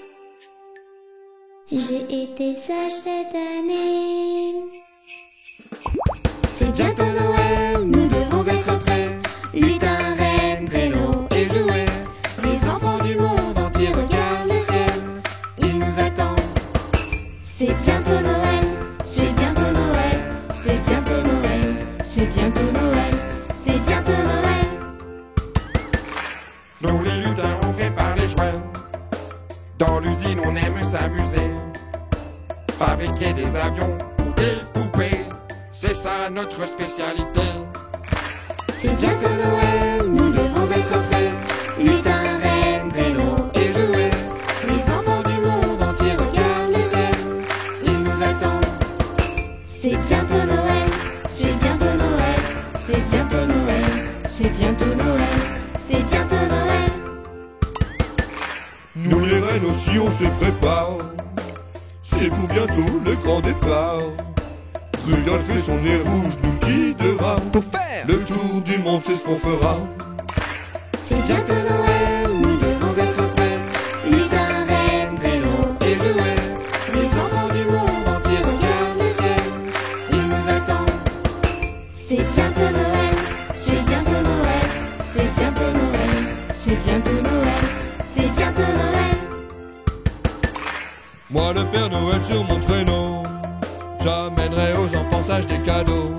J'ai été sage cette année. C'est bientôt Noël, nous devons être prêts. Lutin, reine, traîneau et jouets. Les enfants du monde entier regardent le ciel. Ils nous attendent. C'est bientôt Noël, c'est bientôt Noël, c'est bientôt Noël, c'est bientôt Noël, c'est bientôt Noël. Nous les lutins, on prépare les jouets. Dans l'usine, on aime s'amuser. Fabriquer des avions ou des poupées, c'est ça notre spécialité. C'est bientôt Noël, nous devons être prêts. Lutin, reine, traîneau et jouets. Les enfants du monde entier regardent le ciel. Ils nous attendent. C'est bientôt Noël, c'est bientôt Noël, c'est bientôt Noël, c'est bientôt Noël, c'est bientôt Noël. Nous les reines aussi, on se prépare. C'est pour bientôt le grand départ. Rudolph et son nez rouge nous guidera. Pour faire Le tour du monde, c'est ce qu'on fera. C'est bientôt Noël, nous devons être prêts. Lutin, reine, traîneau et jouets. Les enfants du monde entier regardent le ciel. Ils nous attendent. C'est bientôt Noël, c'est bientôt Noël, c'est bientôt Noël, c'est bientôt Noël, c'est bientôt Noël. Moi, le Père Noël sur mon traîneau, j'amènerai aux enfants sages des cadeaux.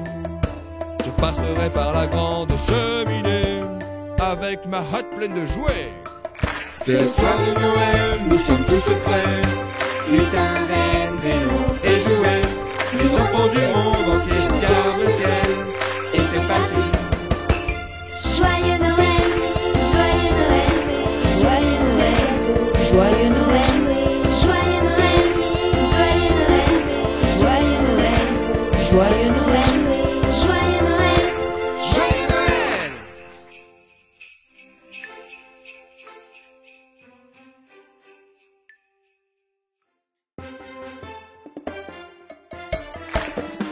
Je passerai par la grande cheminée avec ma hâte pleine de jouets. C'est le soir de Noël, nous sommes tous prêts. Lutin, reine, traîneau et jouets. Les enfants du monde entier regardent le ciel. Et c'est parti. Joyeux Noël, joyeux Noël, joyeux Noël, joyeux Noël, joyeux Noël, joyeux Noël, joyeux Noël, joyeux Noël, joyeux Noël, joyeux Noël.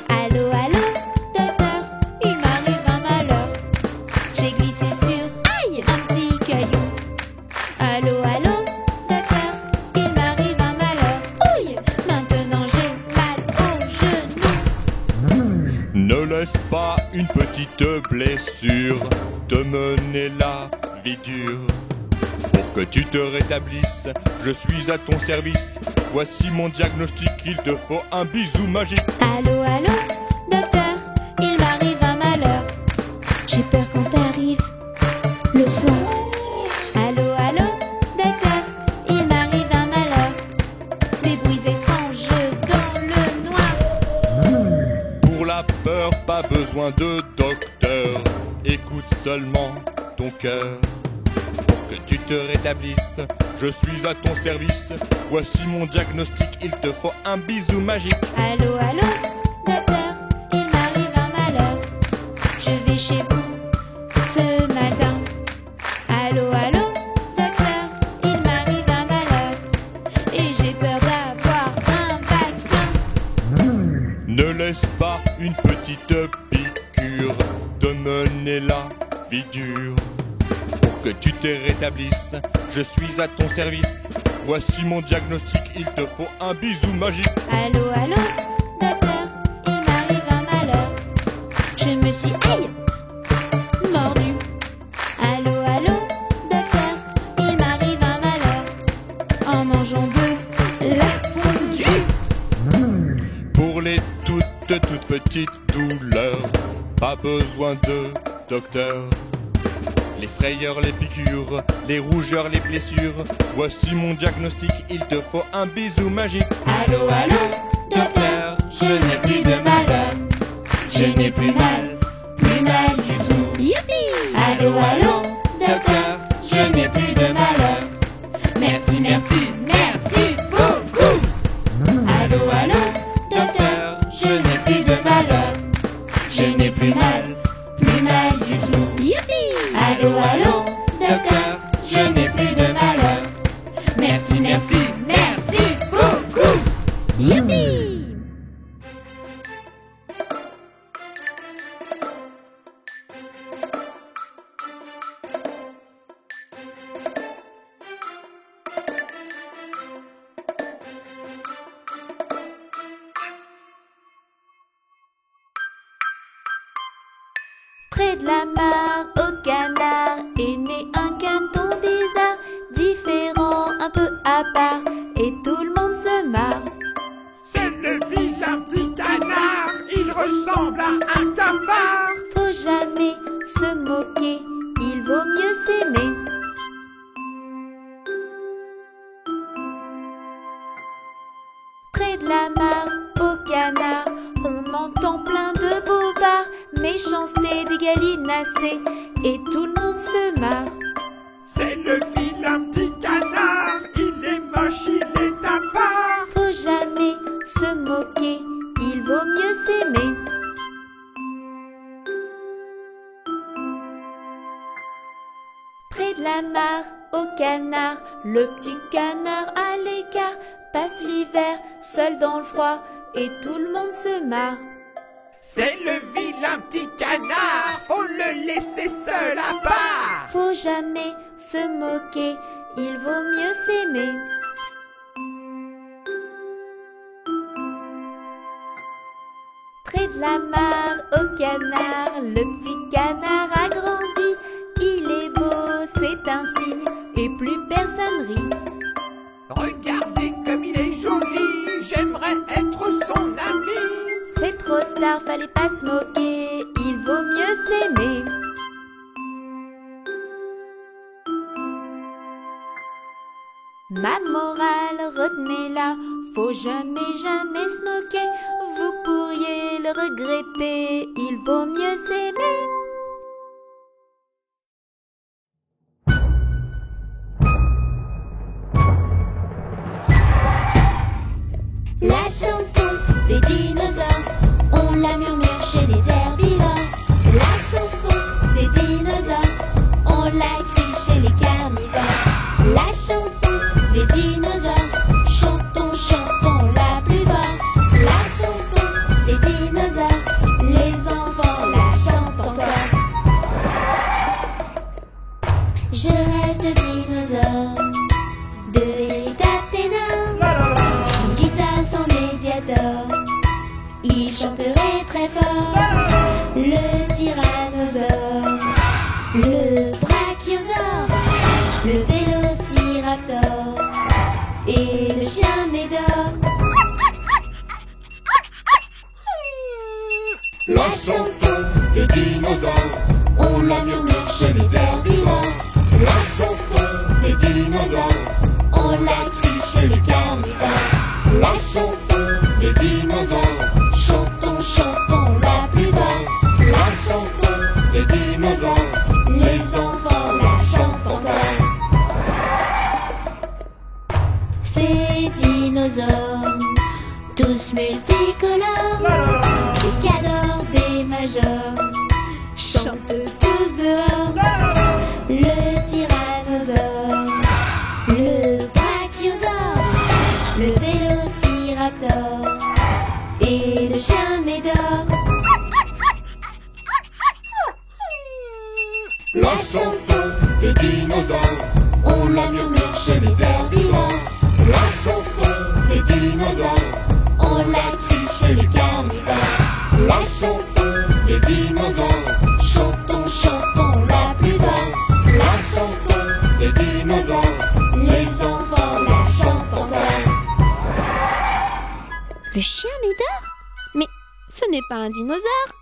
Allô, allô, docteur, il m'arrive un malheur. J'ai glissé sur, aïe, un petit caillou. Allô, allô, docteur, il m'arrive un malheur. Ouille, maintenant j'ai mal au genou. Ne laisse pas une petite blessure te mener là vie dure. Pour que tu te rétablisses, je suis à ton service. Voici mon diagnostic, il te faut un bisou magique. Allô, allô, docteur, il m'arrive un malheur. J'ai peur quand t'arrives le soir. Allô, allô, docteur, il m'arrive un malheur. Des bruits étranges dans le noir. Pour la peur, pas besoin de docteur. Écoute seulement ton cœur. Pour que tu te rétablisses, je suis à ton service. Voici mon diagnostic, il te faut un bisou magique. Allô, allô, docteur, il m'arrive un malheur. Je vais chez vous ce matin. Allô, allô, docteur, il m'arrive un malheur. Et j'ai peur d'avoir un vaccin. Ne laisse pas une petite piqûre te mener la vie dure. Pour que tu te rétablisses, je suis à ton service. Voici mon diagnostic, il te faut un bisou magique. Allô, allô, docteur, il m'arrive un malheur. Je me suis, aïe, mordu. Allô, allô, docteur, il m'arrive un malheur. En mangeant de la fondue. Pour les toutes petites douleurs, pas besoin de docteur. Les frayeurs, les piqûres, les rougeurs, les blessures. Voici mon diagnostic, il te faut un bisou magique. Allô, allô, docteur, je n'ai plus de malheur. Je n'ai plus mal du tout. Youpi! Allô, allô, docteur, je n'ai plus de malheur. Merci, merci, merci beaucoup. Allô, allô, docteur, je n'ai plus de malheur. Je n'ai plus mal du tout. Youpi! Allô, allô, docteur, je n'ai plus de malheur. Merci, merci, merci beaucoup. Youpi! Près de la mare, au canard, est né un canton bizarre, différent, un peu à part, et tout le monde se marre. C'est le vilain petit canard, il ressemble à un cafard. Faut jamais se moquer, il vaut mieux s'aimer. Près de la mare, au canard, on entend plein de bobards, méchanceté des gallinacés, et tout le monde se marre. C'est le vilain petit canard, il est moche, il est à part. Faut jamais se moquer, il vaut mieux s'aimer. Près de la mare, au canard, le petit canard à l'écart passe l'hiver seul dans le froid, et tout le monde se marre. C'est le vilain petit canard, faut le laisser seul à part. Faut jamais se moquer, il vaut mieux s'aimer. Près de la mare, au canard, le petit canard a grandi. Il est beau, c'est un signe, et plus personne rit. Regardez comme il est joli, j'aimerais être son ami. C'est trop tard, fallait pas se moquer, il vaut mieux s'aimer. Ma morale, retenez-la, faut jamais, jamais se moquer. Vous pourriez le regretter, il vaut mieux s'aimer. La chanson des dinosaures, on la murmure chez les herbivores. La chanson des dinosaures, on la crie chez les carnivores. La chanson des dinosaures, chantons, chantons la plus fort. La chanson des dinosaures, les enfants la chantent encore. Je rêve de dinosaures, de véritables ténors. Son guitare, son médiator, il chanterait très fort. Le tyrannosaure, le brachiosaure, chanson des dinosaures, on la murmure chez les herbivores. La chanson des dinosaures, on la crie chez les carnivores. La chanson des dinosaures, chantons, chantons la plus forte. La chanson des dinosaures, les enfants la chantent encore. Ces dinosaures, tous multicolores, des cadors, des majors, chantent tous dehors. Le tyrannosaure, le brachiosaure, le vélociraptor et le chien médor. La chanson des dinosaures, on la murmure chez les herbivores. La chanson des dinosaures, on la crie chez les carnivores. La chanson des dinosaures, chantons, chantons la plus forte. La chanson des dinosaures, les enfants la chantent encore. Le chien médor? Mais ce n'est pas un dinosaure.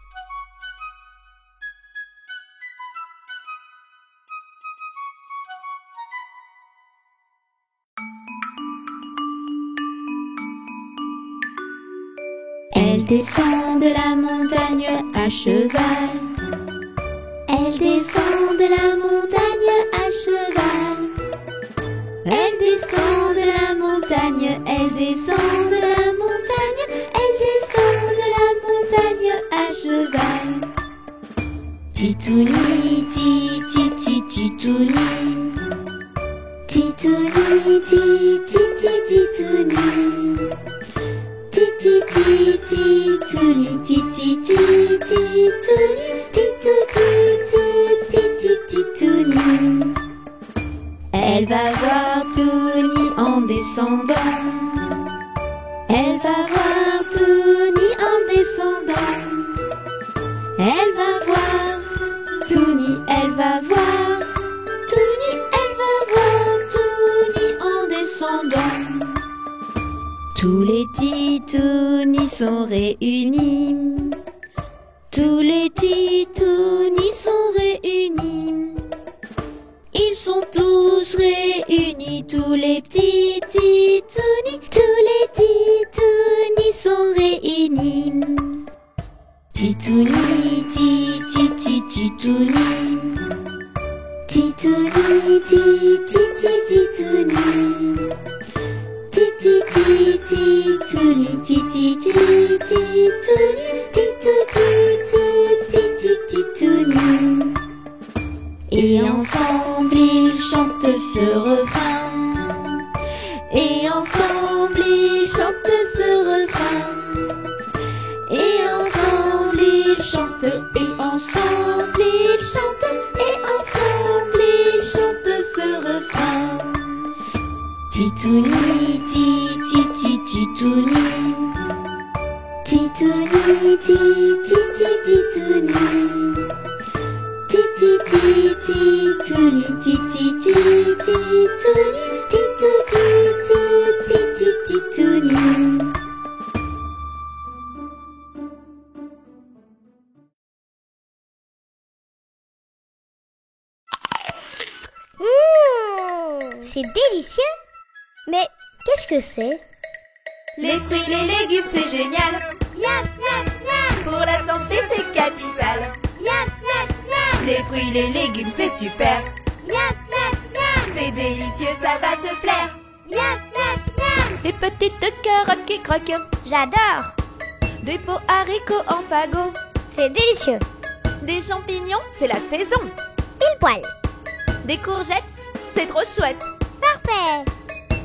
Elle descend de la montagne à cheval. Elle descend de la montagne à cheval. Elle descend de la montagne, elle descend de la montagne, elle descend de la montagne à cheval. Titouni, titi, titouni. Titouni, titi, titouni. Titi, titi, titouni, titi, titouni, titi, titouni. Elle va voir Tony en descendant. Elle va voir Tony en descendant. Elle va voir Tony, elle va voir Tony, elle va voir Tony en descendant. Tous les titounis sont réunis. Tous les titounis sont réunis. Ils sont tous réunis, tous les petits titounis. Tous les titounis sont réunis. Titouni, titi, titouni. Titouni, titi, titouni. Titi, titouni, titi, titouni. Titi, titouni. Et ensemble ils chantent ce refrain. Et ensemble ils chantent ce refrain. Et ensemble ils chantent. Et ensemble ils chantent. Et ensemble ils chantent ce refrain. Titouni, titi, titouni. Titouni, titi, titouni. Titi, titouni, titi, titouni. Titi, titouni. C'est délicieux. Mais qu'est-ce que c'est? Les fruits, les légumes, c'est génial. Miam, miam, miam. Pour la santé, c'est capital. Miam, miam, miam. Les fruits, les légumes, c'est super. Miam, miam, miam. C'est délicieux, ça va te plaire. Miam, miam, miam. Des petites carottes qui croquent. J'adore. Des pots haricots en fagot. C'est délicieux. Des champignons, c'est la saison. Pile poil. Des courgettes, c'est trop chouette. Parfait.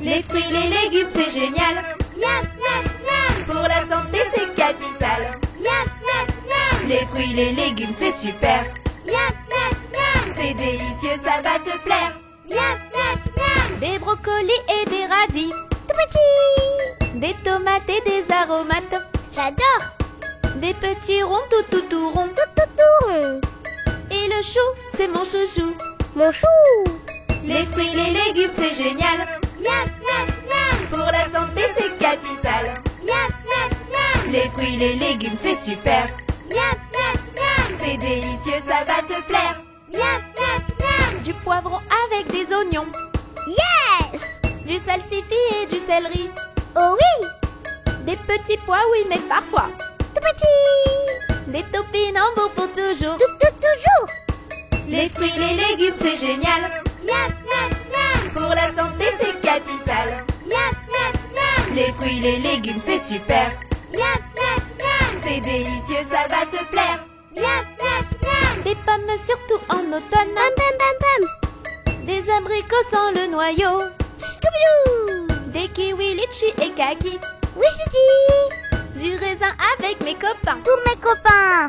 Les fruits, les légumes, c'est génial. Miam, miam, miam. Pour la santé, c'est capital. Miam, miam, miam. Les fruits, les légumes, c'est super. Miam, miam, miam. C'est délicieux, ça va te plaire. Miam, miam, miam. Des brocolis et des radis. Tout petit. Des tomates et des aromates. J'adore. Des petits ronds tout ronds. Tout rond. Et le chou, c'est mon chouchou. Mon chou. Les fruits, les légumes, c'est génial. Miam, miam, miam. Pour la santé, c'est capital. Miam, miam, miam. Les fruits, les légumes, c'est super. Miam, miam, c'est délicieux, ça va te plaire. Miam, miam, miam. Du poivron avec des oignons, Yes. du salsifis et du céleri. Oh oui. Des petits pois, oui, mais parfois. Tout petit. Des topinambours pour toujours. Toujours. Les fruits, les légumes, c'est génial. Miam, miam, miam. Pour la santé, c'est capital. Miam, miam, miam. Les fruits, les légumes, c'est super. Miam, miam, miam. C'est délicieux, ça va te plaire. Miam, miam, miam. Des pommes, surtout en automne. Pam, pam, pam, pam. Des abricots sans le noyau. Scooby-Doo. Des kiwis, litchis et kaki. Oui, je dis. Du raisin avec mes copains. Tous mes copains.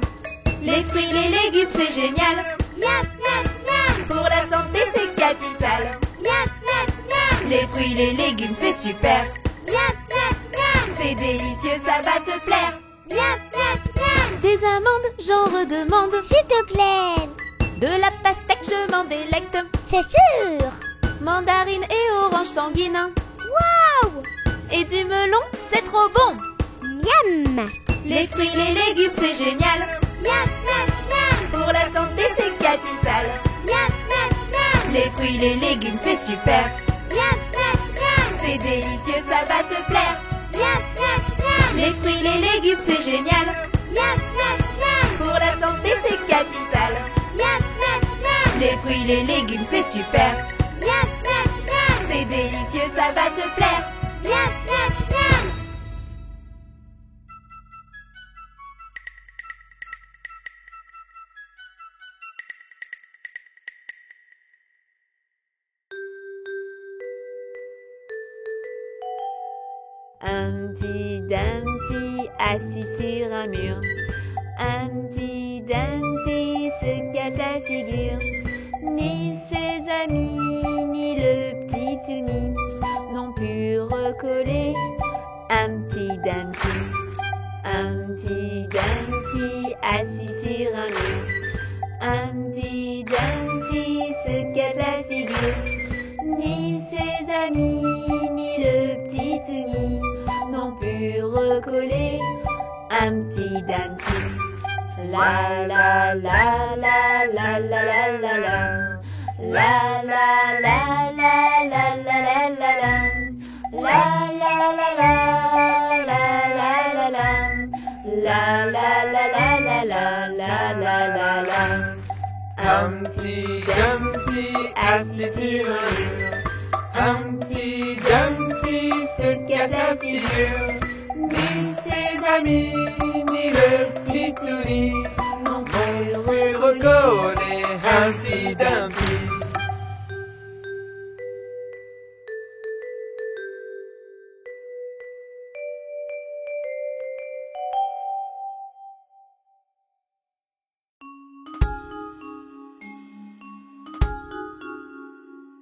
Les fruits, les légumes, c'est génial. Miam, miam, miam. Pour la santé, c'est capital. Miam, miam, miam. Les fruits, les légumes, c'est super. Miam, miam, miam. C'est délicieux, ça va te plaire. Miam, miam, miam. Des amandes, j'en redemande. S'il te plaît. De la pastèque, je m'en délecte. C'est sûr. Mandarine et orange sanguine. Wow. Et du melon, c'est trop bon. Miam. Les fruits, les légumes, c'est génial. Miam, miam, miam. Pour la santé, c'est capital. Miam, miam, miam. Les fruits, les légumes, c'est super. Miam, miam, miam. C'est délicieux, ça va te plaire. Miam, miam, miam. Les fruits, les légumes, c'est génial. Miam, miam, miam. Pour la santé, c'est capital. Miam, miam, miam. Les fruits, les légumes, c'est super. Miam, miam, miam. C'est délicieux, ça va te plaire. Miam, miam, miam. Humpty Dumpty assis sur un mur. Humpty Dumpty se casse la figure. Ni ses amis, ni le petit Toonie n'ont pu recoller Humpty Dumpty. Humpty Dumpty assis sur un mur. Humpty Dumpty se casse la figure. Ni ses amis, ni le petit Toonie n'ont pu recoller Humpty Dumpty. La la la la la la la la la. La la la la la la la la la. La la la la la la la la. La la la la la la la la la la. Humpty Dumpty assis sur un mur. Humpty Dumpty se casse la figure. Ni ses amis, ni le petit Toonie n'ont pu recoller Humpty Dumpty.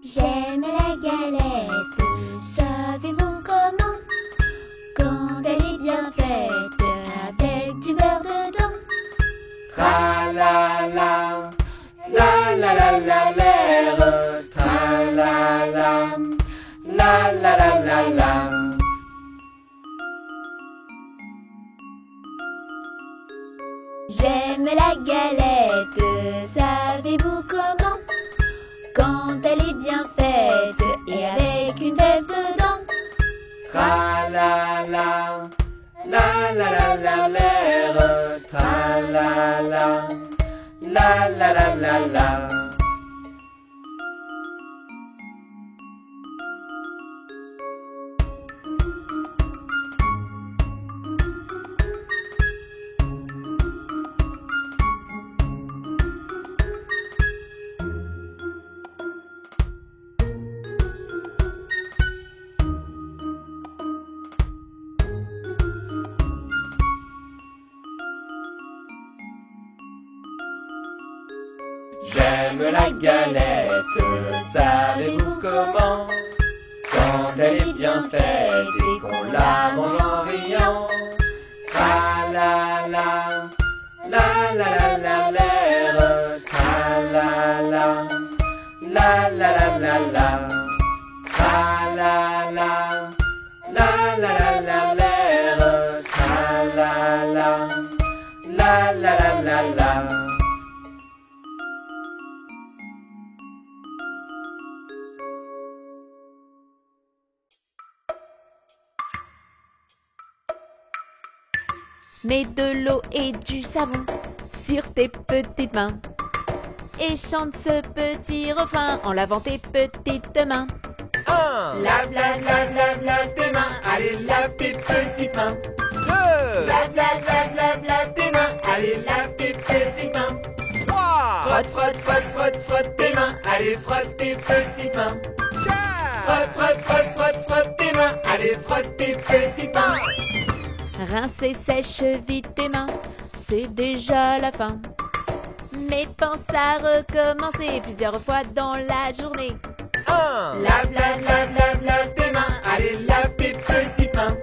J'aime la galette, savez-vous comment? Quand elle est bien faite, avec du beurre dedans. Tra la la, la la la la l'air. Tra la la, la la la la la. J'aime la galette, savez-vous comment? Quand elle est bien faite et avec une fève dedans. Tra la la, la la la la l'air. Tra la la, la la la la la. J'aime la galette, savez-vous comment? Quand elle est bien faite et qu'on la mange en riant. Tra la la, la la la la l'air. Tra la la, la la la la la. Tra la la, la la la la l'air. Tra la la, la la la la la. Mets de l'eau et du savon sur tes petites mains et chante ce petit refrain en lavant tes petites mains. Lave, lave, lave, lave, lave tes mains. Allez, lave tes petites mains. Lave, lave, lave, lave, lave tes mains. Allez, lave tes petites mains. Frotte, frotte, frotte, frotte, frotte tes mains. Allez, frotte tes petites mains. Frotte, frotte, frotte, frotte, frotte tes mains. Allez, frotte tes petites mains. Rince et sèche vite tes mains, c'est déjà la fin. Mais pense à recommencer plusieurs fois dans la journée. Lave, lave, lave, lave, lave tes mains. Allez, lave tes petites mains.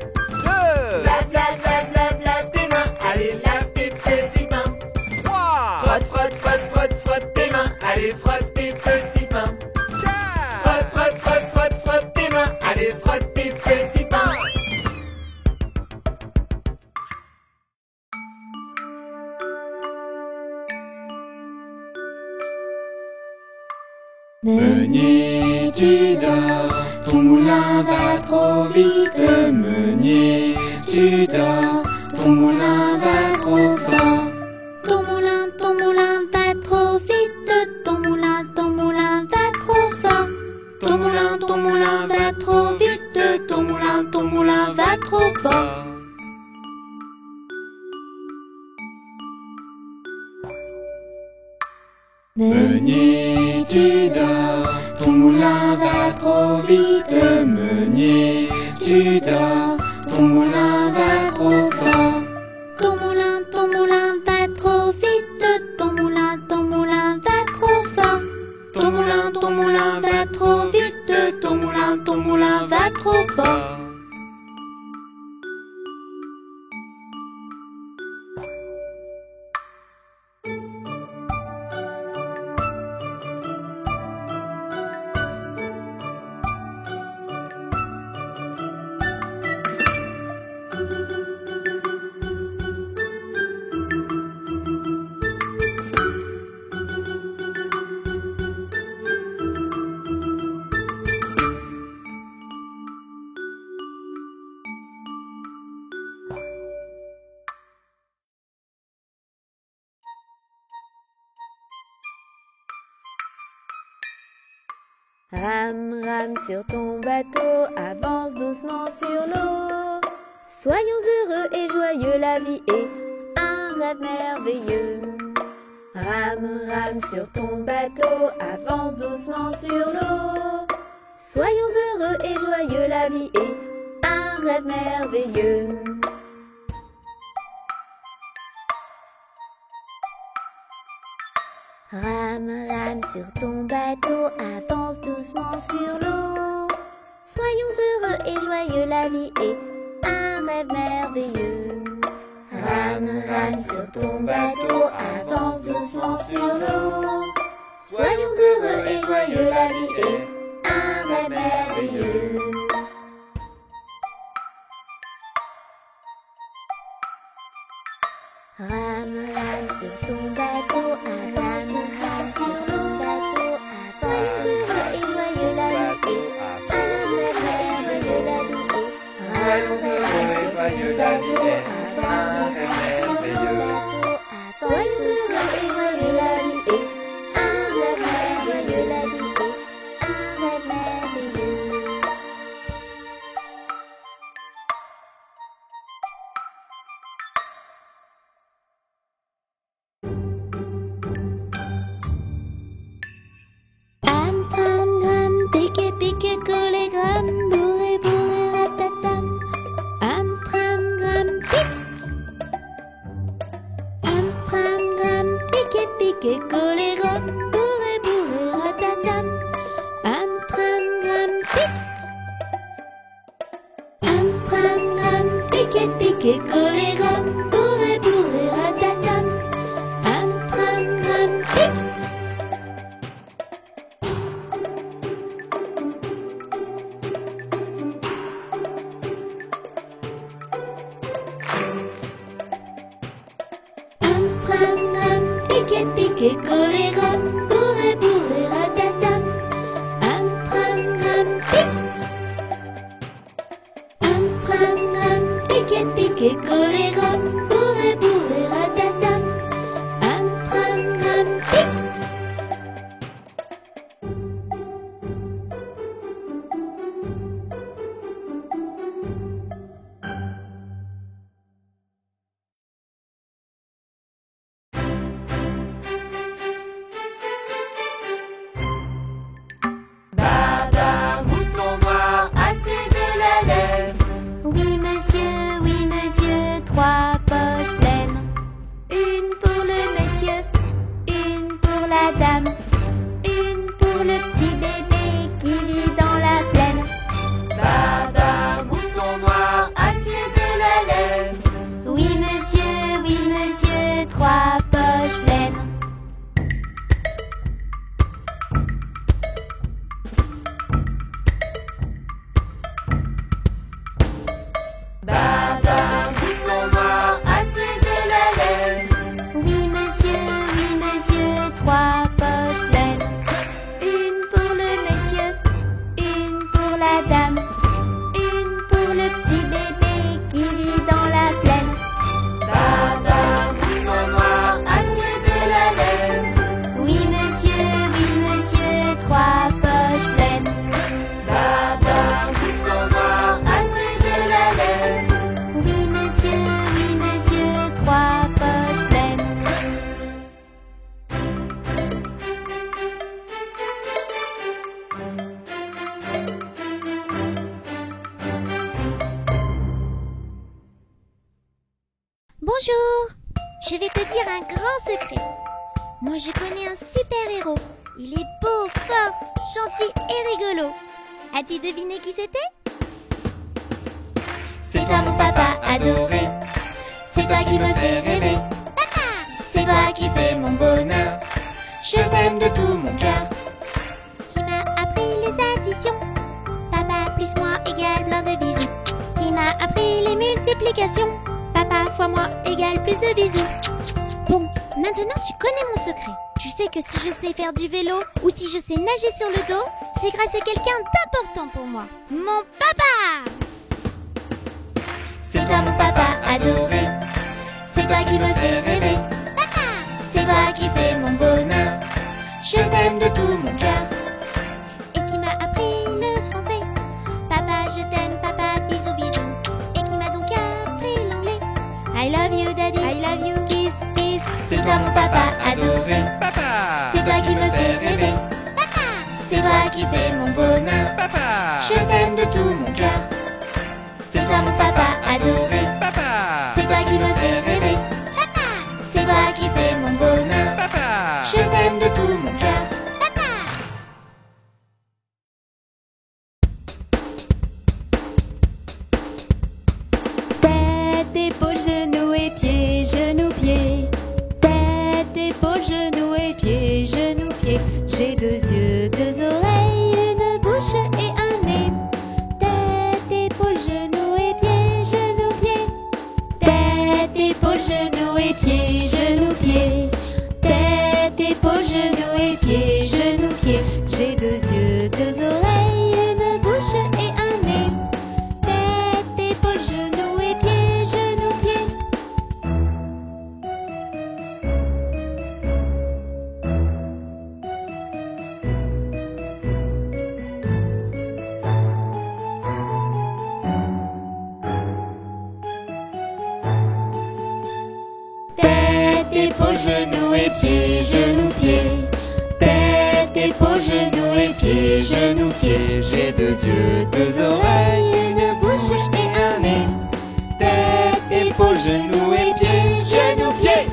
Lave, lave, lave, lave, lave tes mains. Allez, lave tes petites mains. Frotte, frotte, frotte, frotte, frotte tes mains. Allez, frotte tes petites mains. Frotte, frotte, frotte, frotte, frotte tes mains. Allez, frotte tes petites mains. Meunier, tu dors, ton moulin va trop vite. Meunier, tu dors, ton moulin va trop fort. Ton moulin va trop vite. Ton moulin va trop fort. Ton moulin va trop vite. Ton moulin va trop fort. Meunier, tu dors, ton moulin va trop vite. Meunier, tu dors, ton moulin va trop fort. Ton moulin va trop vite. Ton moulin va trop fort. Ton moulin va trop vite. Ton moulin va trop fort. Rame, rame sur ton bateau, avance doucement sur l'eau. Soyons heureux et joyeux, la vie est un rêve merveilleux. Rame, rame sur ton bateau, avance doucement sur l'eau. Soyons heureux et joyeux, la vie est un rêve merveilleux. Rame, rame sur ton bateau, avance doucement sur l'eau. Soyons heureux et joyeux, la vie est un rêve merveilleux. Rame, rame sur ton bateau, avance doucement sur l'eau. Soyons heureux et joyeux, la vie est un rêve merveilleux. Rame, rame sur ton bateau, avance doucement sur ton bateau. Soyons heureux et joyeux, la vie est un rêve merveilleux, la vie est. Rame, rame sur ton bateau, avance doucement sur ton bateau. Soyons heureux et joyeux, la vie est un rêve merveilleux, la vie est un rêve merveilleux. Amstram, piqué, piqué, collé, gramme, bourré, bourré, ratatam. Amstram, pique. Amstram, piqué, piqué, collé, gramme, bourré, bourré, ratatam. Amstram, pique. Amstram, piqué, piqué, collé, gramme, bourré, bourré, ratatam. Amstram, pique. Amstram, piqué, piqué, collé, gramme, bourré, bourré, ratatam. Amstram, pique. Amstram, piqué, piqué, collé, gramme, bourré, Bonjour. Je vais te dire un grand secret. Moi, je connais un super-héros. Il est beau, fort, gentil et rigolo. As-tu deviné qui c'était? C'est toi mon papa adoré. C'est toi qui me fais rêver. Papa! C'est toi qui fais mon bonheur. Je t'aime de tout mon cœur. Qui m'a appris les additions? Papa plus moi égale plein de bisous. Qui m'a appris les multiplications? Papa fois moi égale plus de bisous. Bon, maintenant tu connais mon secret. Tu sais que si je sais faire du vélo ou si je sais nager sur le dos, c'est grâce à quelqu'un d'important pour moi. Mon papa! C'est toi mon papa adoré. C'est toi qui me fais rêver. Papa! C'est toi qui fais mon bonheur. Je t'aime de tout mon cœur. Et qui m'a appris le français. Papa, je t'aime, papa, bisous, bisous. Et qui m'a donc appris l'anglais. I love you, daddy, I love you, kiss, kiss. C'est toi mon papa adoré. Papa! C'est toi qui me fais rêver. Papa! C'est toi qui fais mon bonheur. Papa! Je t'aime de tout mon cœur. C'est toi mon papa adoré. Papa! C'est toi qui me fais rêver. Papa! C'est toi qui fais mon bonheur. Papa! Je t'aime de tout mon cœur. Papa! Tête, épaules, genoux et pieds, genoux, pieds. Tête, épaules, genoux et pieds, genoux, pieds. J'ai 2 yeux, 2 oreilles, une bouche et un nez. Tête, épaules, genoux et pieds, genoux, pieds. Tête, épaules, genoux et pieds, genoux, pieds. Tête, épaules, genoux et pieds, genoux, pieds. J'ai 2 yeux, 2 oreilles, une bouche et un nez. Tête, épaules, genoux et pieds, genoux, pieds. Tête, épaules, genoux et pieds, genoux, pieds. Tête, épaules, genoux et pieds, genoux, pieds. J'ai 2 yeux, 2 oreilles, une bouche et un nez. Tête, épaules, genoux et pieds, genoux, pieds.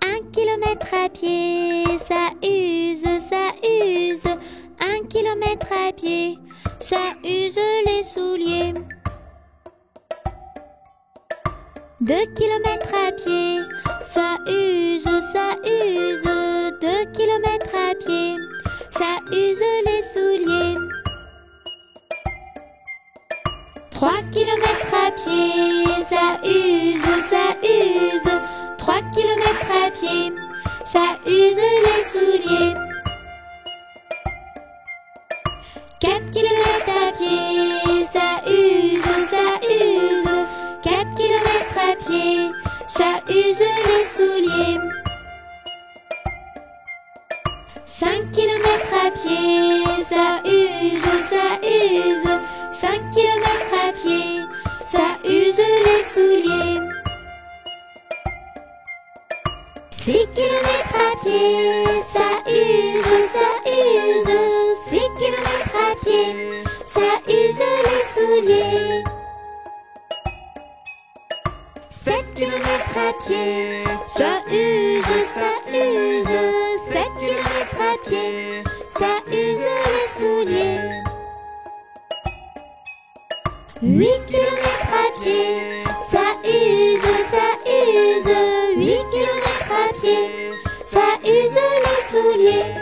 Un kilomètre à pied, ça use, ça use. 1 kilomètre à pied, ça use les souliers. 2 kilomètres à pied, ça use, ça use. 2 kilomètres à pied, ça use les souliers. 3 kilomètres à pied, ça use, ça use. 3 kilomètres à pied, ça use les souliers. 4 kilomètres à pied, ça use, ça use. 4 kilomètres à pied, ça use les souliers. 5 kilomètres à pied, ça use, ça use. 5 kilomètres à pied, ça use les souliers. 6 kilomètres à pied, ça use, ça use. 6 kilomètres à pied, ça use les souliers. 7 kilomètres à pied, ça use, ça use. 7 kilomètres à pied, ça use les souliers. 8 kilomètres à pied, ça use, ça use. 8 kilomètres à pied, ça use les souliers.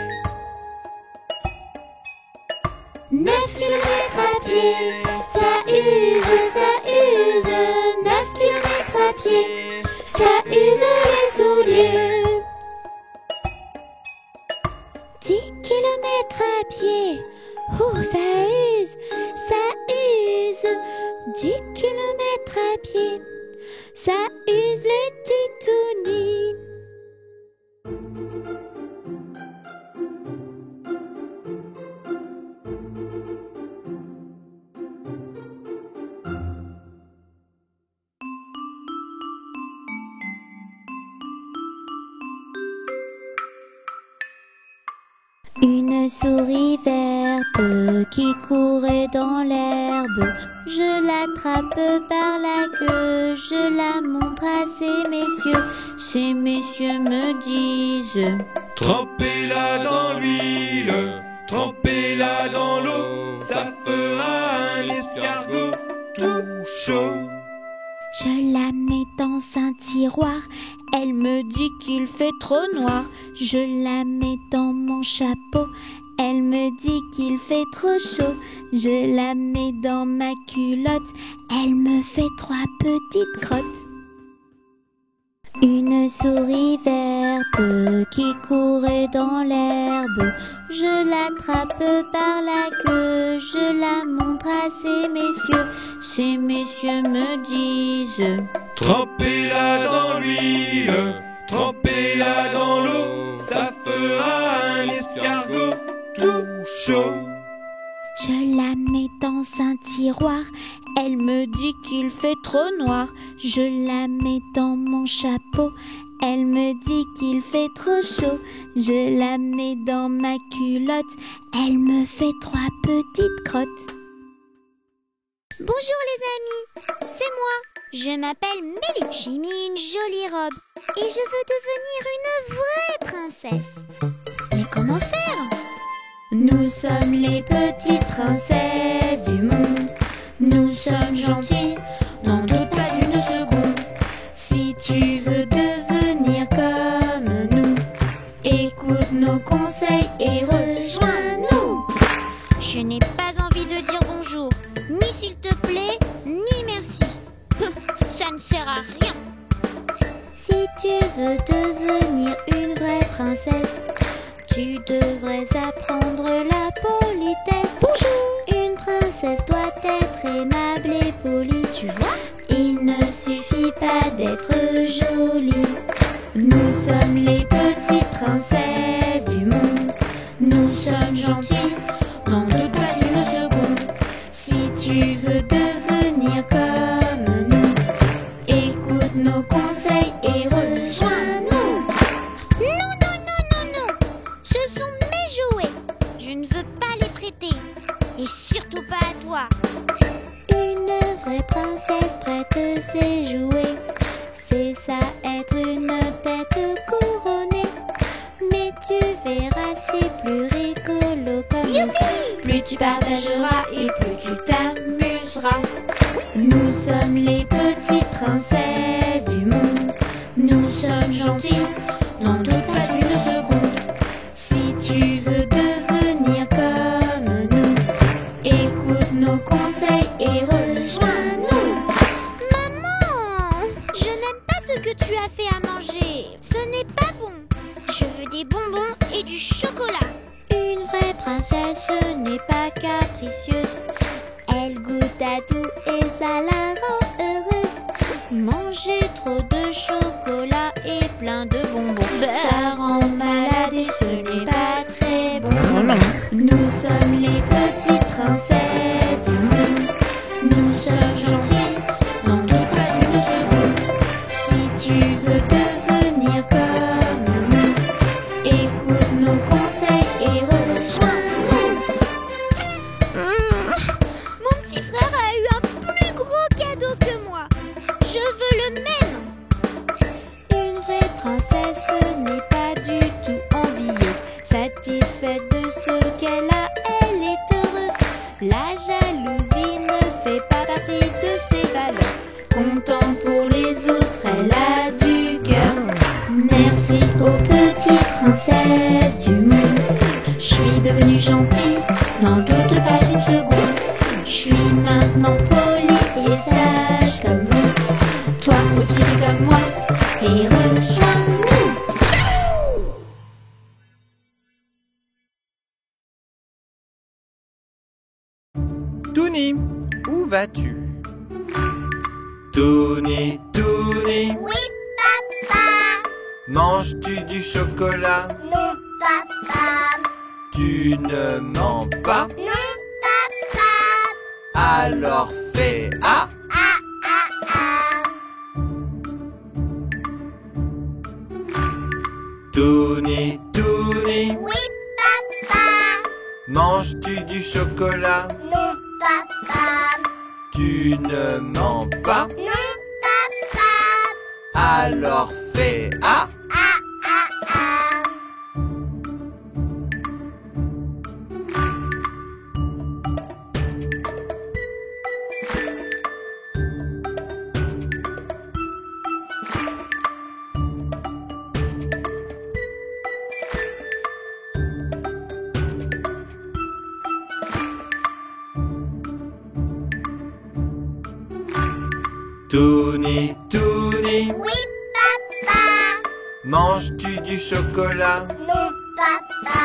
9 kilomètres à pied, ça use, ça use. 9 kilomètres à pied, ça use les souliers. 10 kilomètres à pied, oh ça use, ça use. 10 kilomètres à pied, ça use les titounis. Une souris verte qui courait dans l'herbe. Je l'attrape par la queue, je la montre à ces messieurs. Ces messieurs me disent: Trempez-la dans l'huile, trempez-la dans l'eau, ça fera un escargot tout chaud. Je la mets dans un tiroir, elle me dit qu'il fait trop noir. Je la mets dans mon chapeau, elle me dit qu'il fait trop chaud. Je la mets dans ma culotte, elle me fait 3 petites crottes. Une souris verte qui courait dans l'herbe. Je l'attrape par la queue, je la montre à ces messieurs. Ces messieurs me disent: Trempez-la dans l'huile, trempez-la dans l'eau, ça fera un escargot tout chaud. Je la mets dans un tiroir, elle me dit qu'il fait trop noir. Je la mets dans mon chapeau, elle me dit qu'il fait trop chaud. Je la mets dans ma culotte, elle me fait 3 petites crottes. Bonjour les amis, c'est moi. Je m'appelle Mélie, j'ai mis une jolie robe et je veux devenir une vraie princesse. Mais comment faire? Nous sommes les petites princesses du monde. Nous sommes gentilles, n'en doute pas une seconde. Si tu veux devenir comme nous, écoute nos conseils et rejoins-nous. Je n'ai pas envie de dire bonjour, ni s'il te plaît, ni merci. Ça ne sert à rien. Si tu veux devenir une vraie princesse, tu devrais apprendre la politesse. Bonjour. Une princesse doit être aimable et polie. Tu vois, il ne suffit pas d'être jolie. Nous sommes les petites princesses du monde. Nous sommes gentilles, n'en doute pas une seconde. Si tu veux devenir comme nous, écoute nos conseils et rejoins-nous. Non, non, non, non, non. Ce sont mes jouets. Je ne veux pas les prêter. Et surtout pas à toi. Une vraie princesse prête ses jouets. C'est ça être une tête couronnée. Mais tu verras, c'est plus rigolo comme ça. Plus tu partageras et plus tu t'amuseras. Nous sommes les petites princesses du monde. Nous sommes gentilles, n'en doute pas une seconde. Si tu veux devenir comme nous, écoute nos conseils et rejoins-nous. Maman, je n'aime pas ce que tu as fait à manger. Ce n'est pas bon. Je veux des bonbons et du chocolat. Une vraie princesse n'est pas capricieuse. Elle goûte à tout et ça la rend heureuse. Manger trop de chocolat et plein de bonbons, ça rend malade et ce n'est pas très bon. Nous sommes les petites princesses du monde. Nous sommes gentilles, n'en doute pas une seconde. Si tu veux devenir comme nous, écoute nos conseils et rejoins-nous. Mon petit frère a eu un plus gros cadeau que moi. Je veux le même. Une vraie princesse n'est pas du tout envieuse. Satisfaite de ce qu'elle a, elle est heureuse. La jalousie ne fait pas partie de ses valeurs. Comptant pour les autres, elle a du cœur. Merci aux petites princesses du monde. Je suis devenue gentille, n'en doute pas une seconde. Je suis maintenant polie et sage comme vous. Toi aussi fais comme moi et rejoins-nous. Touni, où vas-tu? Touni, Touni, Oui, papa. manges-tu du chocolat? Non, papa. Tu ne mens pas? Non, papa. Alors fais A. Touni, Touni, Oui, papa. Manges-tu du chocolat? Non, papa. Tu ne mens pas? Non, papa. Alors fais A. Ah, ah, ah. Touni, Touni, Oui, papa. manges-tu du chocolat? Non, papa.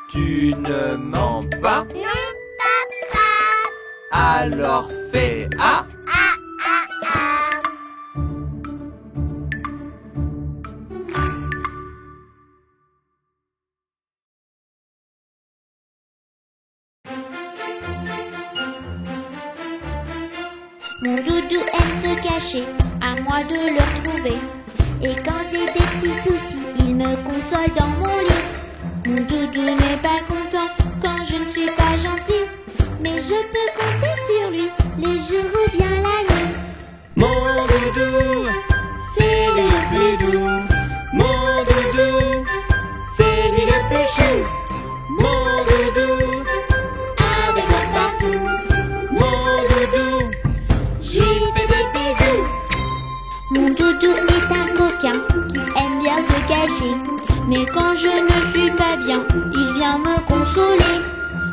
Tu ne mens pas? Non, papa. Alors fais A. Ah, ah, ah. Mon doudou aime se cacher, à moi de le retrouver. Et quand j'ai des petits soucis, il me console dans mon lit. Mon doudou n'est pas content quand je ne suis pas gentille, mais je peux compter sur lui les jours ou bien la nuit. Mon doudou, C'est lui le plus doux, mon doudou, c'est lui le plus chou. mon doudou, Avec moi partout, mon doudou, je lui fais des bisous. Mon doudou est un coquin qui aime bien se cacher, mais quand je ne suis pas bien, il vient me consoler.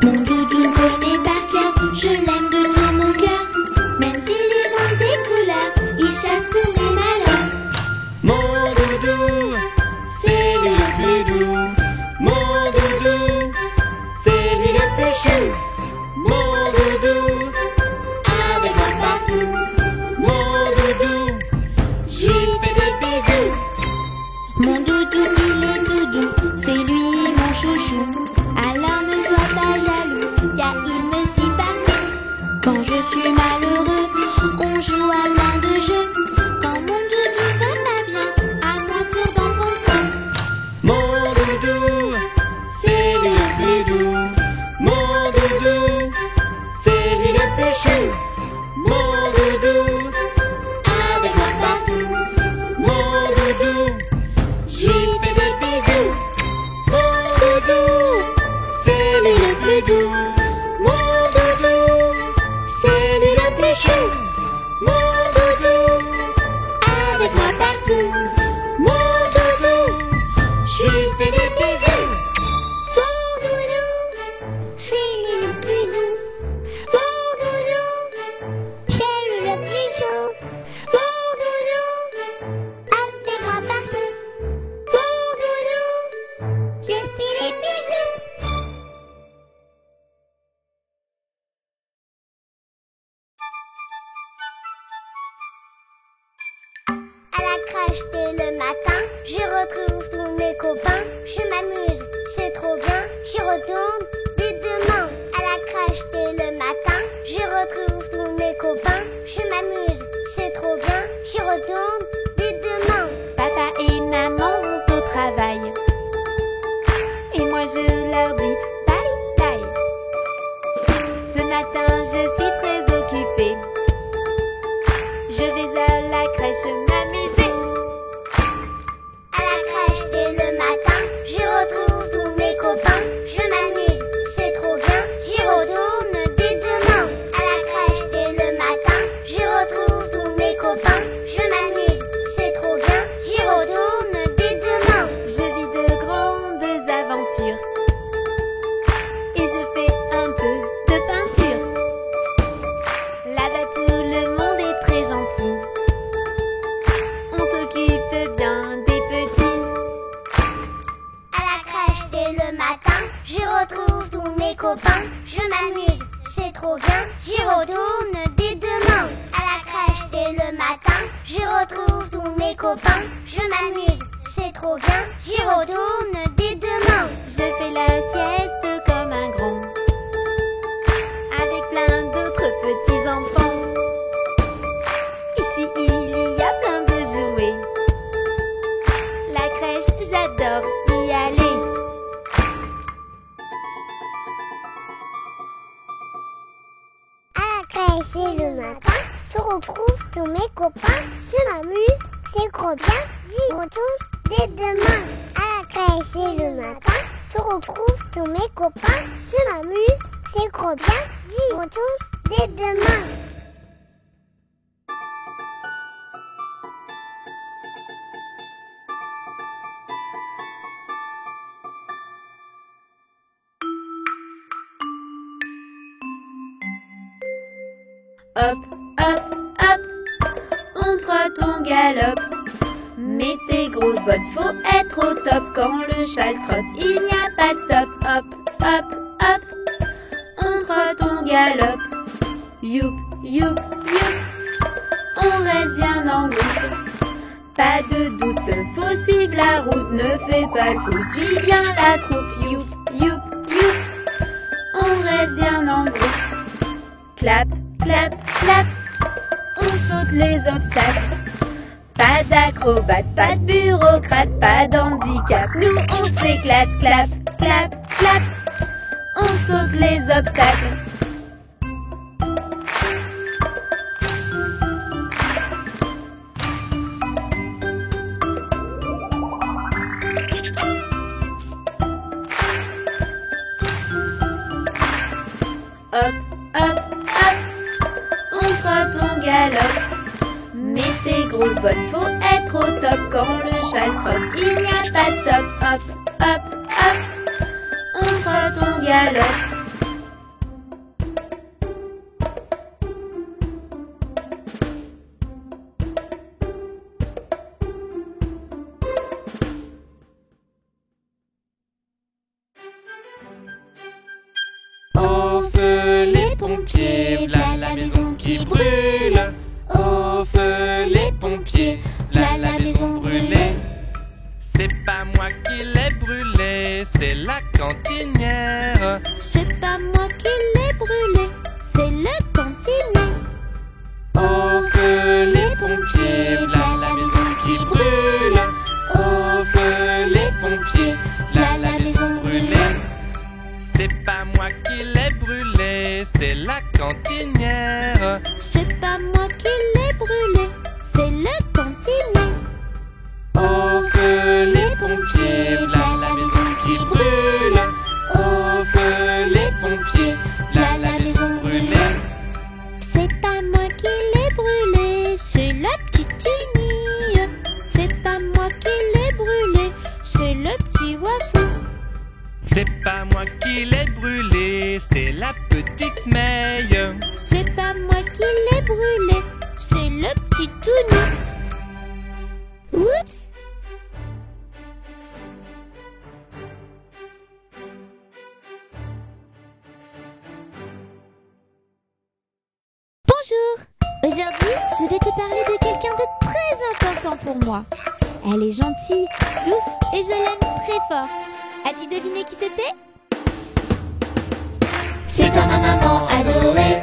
Mon doudou me connaît par cœur, je l'aime de tout mon cœur. Même s'il lui manque des couleurs, il chasse tous mes malheurs. mon doudou, C'est lui le plus doux, mon doudou, c'est lui le plus chou. mon doudou, Avec moi partout, mon doudou, je lui fais des bisous. Mon doudou, il est tout doux, c'est lui mon chouchou. Alors ne sois pas jaloux, car il me suit partout. Quand je suis malheureux, on joue à plein de jeux. Quand mon doudou va pas bien, à mon tour d'en prendre soin. mon doudou, C'est lui le plus doux, mon doudou, c'est lui le plus chou. mon doudou, Avec moi partout, mon doudou, je lui fais des bisous. mon doudou, C'est lui le plus doux, mon doudou, c'est lui le plus chou. mon doudou, Avec moi partout, mon doudou, je lui fais des bisous. Mon doudou, c'est lui le plus doux. Mon doudou, c'est lui le plus chaud. Mon doudou, avec moi partout. Mon doudou, je fais les bisous. À la crèche dès le matin, je retrouve tous mes copains. Je m'amuse, c'est trop bien. J'y retourne dès demain. À la crèche dès le matin, je retrouve tous mes copains. Je m'amuse, c'est trop bien. J'y retourne dès demain. Papa et maman vont au travail. Et moi je leur dis bye bye. Ce matin je suis très occupée. Je vais à la crèche m'amuser. À la crèche dès le matin, je retrouve tous mes copains. Je m'amuse, c'est trop bien. J'y retourne dès demain. À la crèche dès le matin, je retrouve tous mes copains. Je m'amuse, c'est trop bien. J'y retourne dès demain. Je vis de grandes aventures. Et je fais un peu de peinture. Là-bas tout le monde est très gentil. On s'occupe bien des petits. À la crèche dès le matin, je retrouve tous mes copains. Je m'amuse, c'est trop bien. J'y retourne dès demain. À la crèche dès le matin, je retrouve tous mes copains. Je m'amuse, c'est trop bien. J'y retourne dès demain. Je fais la sieste comme un grand, avec plein d'autres petits enfants. Ici il y a plein de jouets. La crèche, j'adore y aller. c'est le matin. Je retrouve tous mes copains. Je m'amuse, c'est trop bien. J'y retourne dès demain. À la crèche, c'est le matin. Je retrouve tous mes copains. Je m'amuse, c'est trop bien. J'y retourne dès demain. Hop, hop, hop, on trotte, on galope. Mets tes grosses bottes, faut être au top. Quand le cheval trotte, il n'y a pas de stop. Hop, hop, hop, on trotte, on galope. Youp, youp, youp, on reste bien en groupe. Pas de doute, faut suivre la route. Ne fais pas le fou, suis bien la troupe. Youp, youp, youp, on reste bien en groupe. Clap, clap, clap, on saute les obstacles. Pas d'acrobate, pas de bureaucrate, pas d'handicap. Nous on s'éclate, clap, clap, clap, on saute les obstacles. Hop, hop, hop, on trotte, on galope. Mets tes grosses bottes, faut être au top. Quand le cheval trotte, il n'y a pas de stop. Hop, hop, hop, on trotte, on galope. Au feu les pompiers, v'là la maison qui brûle. Au feu les pompiers, v'là la maison brûlée. C'est pas moi qui l'ai brûlée, c'est la cantinière. C'est pas moi qui l'ai brûlé, c'est le cantinier. Au feu les pompiers, v'là la maison qui brûle. Au feu les pompiers, v'là la maison brûlée. C'est pas moi qui l'ai brûlée, c'est la cantinière. C'est pas moi qui l'ai brûlé, c'est le cantinier. Au feu les pompiers, v'là la maison qui brûle. Au feu les pompiers, v'là la maison brûlée. C'est pas moi qui l'ai brûlé, c'est la petite Tini. C'est pas moi qui l'ai brûlé, c'est le petit Wafou. C'est pas moi qui l'ai brûlé, c'est la petite Meille. C'est pas moi qui l'ai brûlé, c'est le petit Touni. Oups! Bonjour! Aujourd'hui, je vais te parler de quelqu'un de très important pour moi. Elle est gentille, douce et je l'aime très fort. As-tu deviné qui c'était? C'est toi ma maman adorée.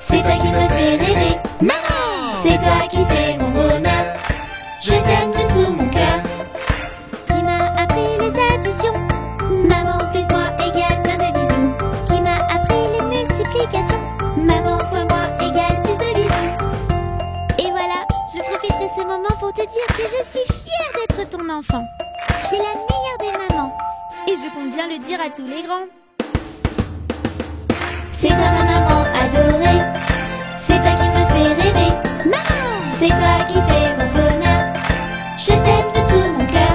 C'est toi qui me fais rêver. Maman, c'est toi qui fais mon bonheur. Je t'aime de tout mon cœur. Qui m'a appris les additions? Maman plus moi égale plein de bisous. Qui m'a appris les multiplications? Maman fois moi égale plus de bisous. Et voilà, je profite de ce moment pour te dire que je suis fière d'être ton enfant. J'ai la meilleure des mamans. Et je compte bien le dire à tous les grands. C'est toi ma maman adorée. C'est toi qui me fais rêver. Maman! C'est toi qui fais mon bonheur. Je t'aime de tout mon cœur.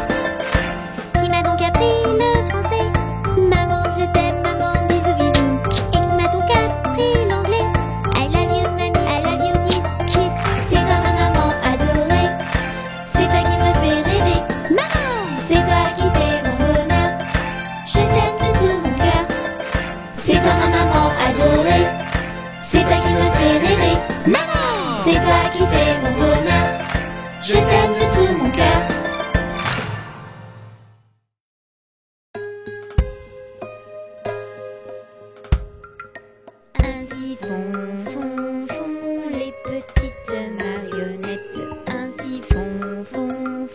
Qui m'a donc appris le français? Maman je t'aime, maman bisous bisous. Et qui m'a donc appris l'anglais? I love you mamie, I love you kiss, kiss. C'est toi ma maman adorée. C'est toi qui me fais rêver. Maman! C'est toi qui fais mon bonheur. Je t'aime de tout mon cœur. C'est toi ma maman adorée. C'est toi qui me fais rêver. Maman! C'est toi qui fais mon bonheur. Je t'aime de tout mon cœur. Ainsi font les petites marionnettes. Ainsi font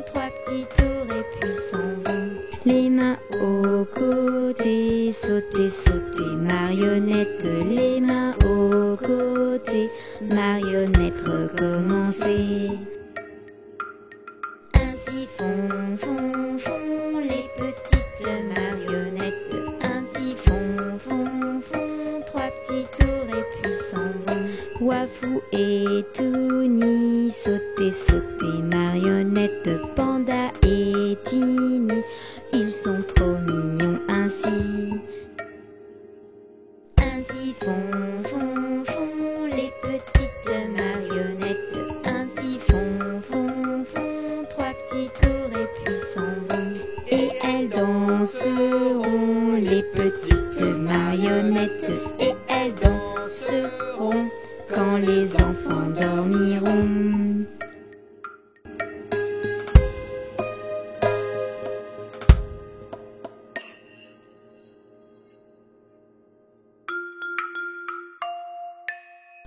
trois petits tours et puis s'en vont. Les mains aux côtés, sauter, sauter, marionnette, les mains aux côtés, marionnette, recommencer. Ainsi font, font, font les petites marionnettes, ainsi font, font, font, trois petits tours et puis s'en vont. Wafou et Touni, sauter, sauter, marionnette, Panda et Tini, ils sont trop mignons ainsi. Ainsi font, font, font les petites marionnettes, ainsi font, font, font, trois petits tours et puis s'en vont. Et elles danseront, les petites marionnettes, et elles danseront quand les enfants dormiront.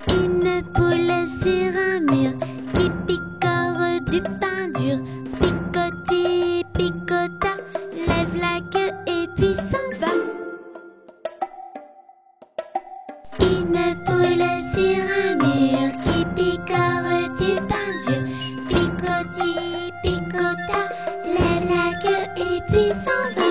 Une poule sur un mur qui picore du pain dur. Picoté, picota, lève la queue et puis s'en va. Une poule sur un mur qui picore du pain dur. Picoté, picota, lève la queue et puis s'en va.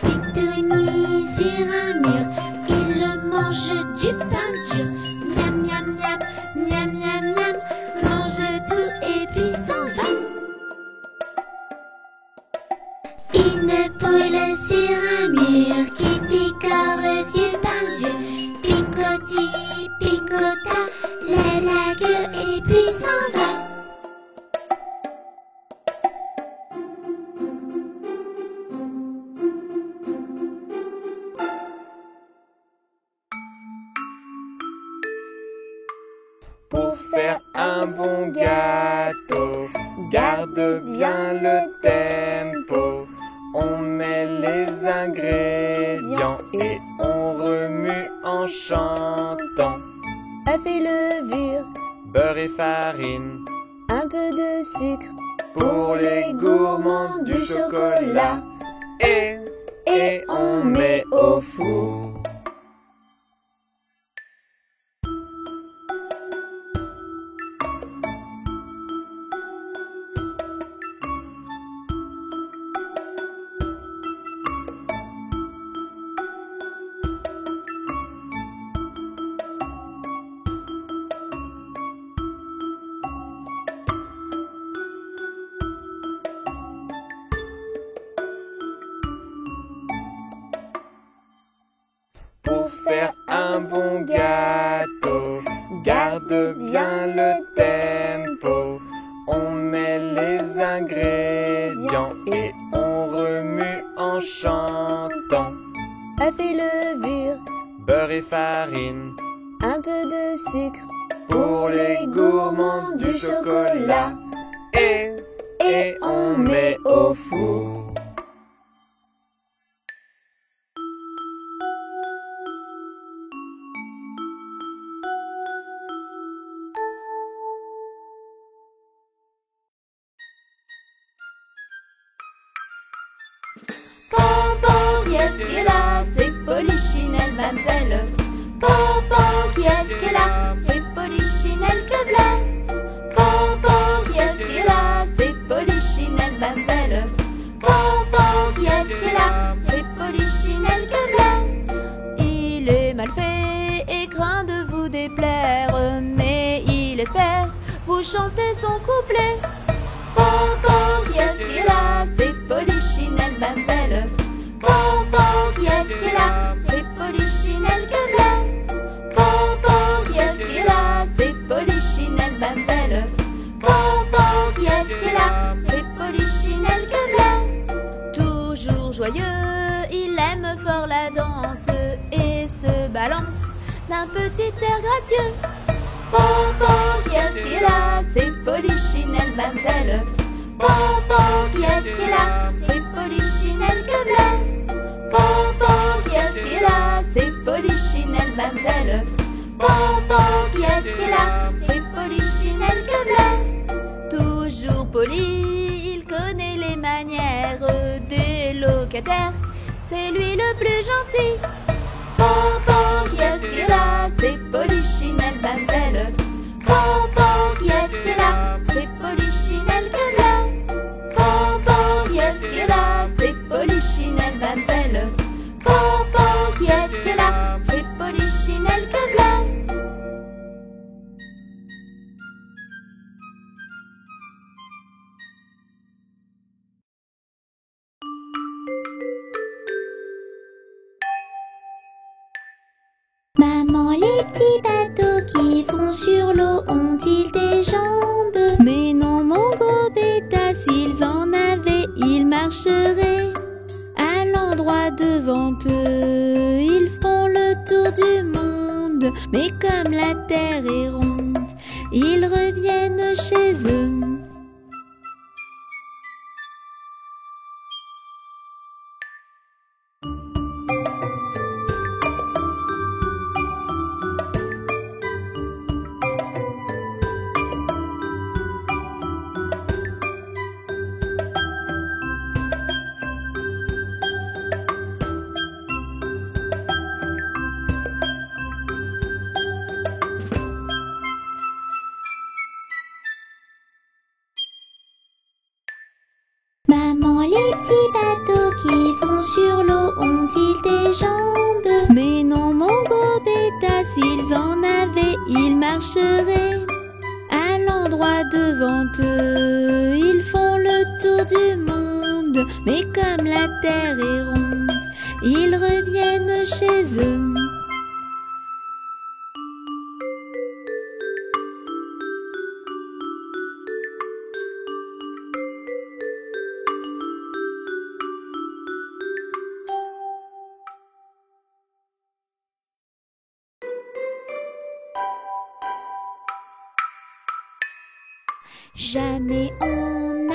Titouni sur un mur, il mange du pain dur. Miam, miam, miam, miam, miam, miam, mange tout et puis s'en va. Une poule sur un mur qui picore du pain dur. Picoti, picota, lève la queue et puis s'en va. Pour faire un bon gâteau, garde bien le tempo. On met les ingrédients et on remue en chantant. œufs et levure, Beurre et farine, un peu de sucre, pour les gourmands du chocolat. Et on met au four. Pour faire un bon gâteau, garde bien le tempo. On met les ingrédients et on remue en chantant. œufs et levure, Beurre et farine, un peu de sucre, pour les gourmands du chocolat. Et on met au four. Pampan, qui est-ce qui est là? C'est Polichinelle, mademoiselle. Pampan, qui est-ce qui est là? C'est Polichinelle, que v'là. Pampan, qui est-ce qui est là? C'est Polichinelle, mademoiselle. Pampan, qui est-ce qui est là? C'est Polichinelle, que v'là. Il est mal fait et craint de vous déplaire, mais il espère vous chanter son couplet. Pampan, qui est-ce qui est là? C'est Polichinelle, mademoiselle. Pampan, qui est-ce qui est là? C'est Polichinelle, que v'là. Pampan, qui est-ce qui est là? C'est Polichinelle, mademoiselle. Pampan, qui est-ce qui est là? C'est Polichinelle, que v'là. Toujours joyeux, il aime fort la danse et se balance d'un petit air gracieux. Pampan, qui est-ce qui est là? C'est Polichinelle, mademoiselle. Bon, bon, qui est-ce qui est là? C'est Polichinelle que v'là. Bon, bon, qui est-ce qui est là? C'est Polichinelle, mademoiselle. Bon, bon, qui est-ce qui est là? C'est Polichinelle que v'là. Toujours poli, il connaît les manières des locataires. C'est lui le plus gentil. Bon, bon, qui est-ce qui est là? C'est Polichinelle, mademoiselle. Bon, bon, qui est-ce qui est là? C'est Polichinelle que v'là. Bon, bon, qui est-ce qui est là? C'est Polichinelle, mademoiselle. Bon, bon, qui est-ce qui est là? C'est Polichinelle que v'là. Maman, les petits bateaux qui vont sur l'eau ont-ils des jambes? Mais non, mon gros bêta, s'ils en avaient, ils marcheraient à l'endroit devant eux. Ils font le tour du monde, mais comme la terre est ronde, ils reviennent chez eux. Maman, les petits bateaux qui vont sur l'eau ont-ils des jambes? Mais non, mon gros bêta, s'ils en avaient, ils marcheraient à l'endroit devant eux. Ils font le tour du monde, mais comme la terre est ronde, ils reviennent chez eux. Jamais on n'a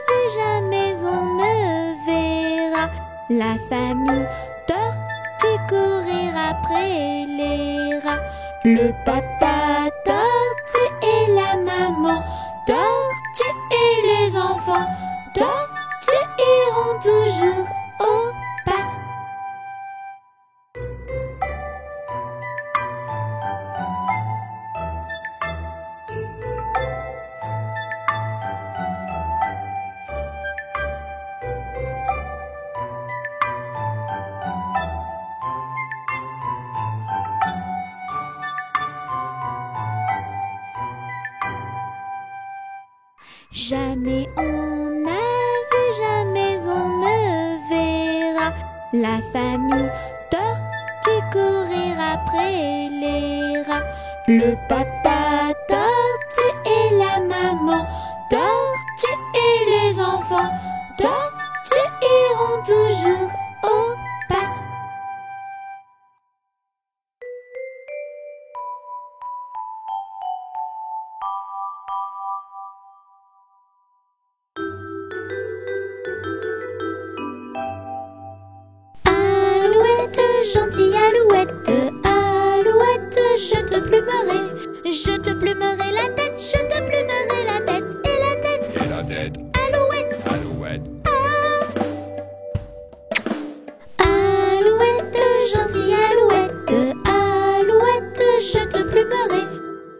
vu, jamais on ne verra la famille tortue courir après les rats. Le papa tortue et la maman tortue et les enfants tortues iront toujours au pas. Jamais on n'a vu, jamais on ne verra la famille tortue courir après les rats. Le papa tortue et la maman tortue et les enfants tortues iront toujours au pas. Alouette, gentille alouette, alouette, je te plumerai. Je te plumerai la tête, je te plumerai la tête, et la tête, Et la tête, alouette. alouette. Alouette, gentille alouette, alouette, je te plumerai.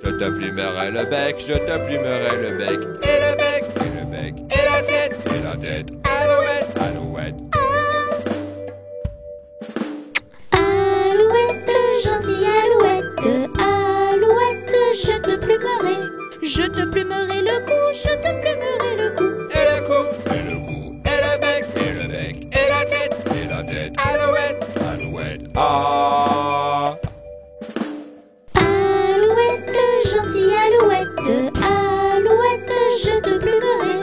Je te plumerai le bec, je te plumerai le bec. Et le bec, et le bec. Et la tête, et la tête. Alouette, alouette. Alouette, gentille alouette, alouette, je te plumerai. Je te plumerai le cou, je te plumerai le cou. Et le cou, et le cou. Et le bec, et le bec. Et la tête, et la tête. Alouette, alouette. Ah. Alouette, gentille alouette, alouette, je te plumerai.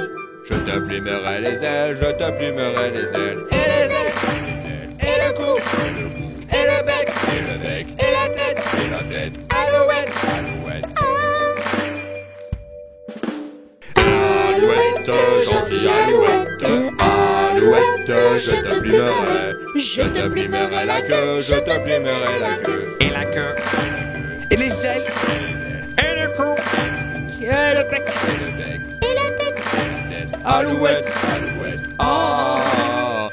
Je te plumerai les ailes, je te plumerai les ailes. Et les ailes, et les ailes. Et le cou, et le cou. Et le bec, et le bec. Et la tête, et la tête. Alouette, alouette. Alouette, Alouette, gentille plumerai. Je te plumerai la queue, je te plumerai la queue. Et la queue, et les ailes, et le cou, et le bec, Et la tête. alouette, alouette, ah.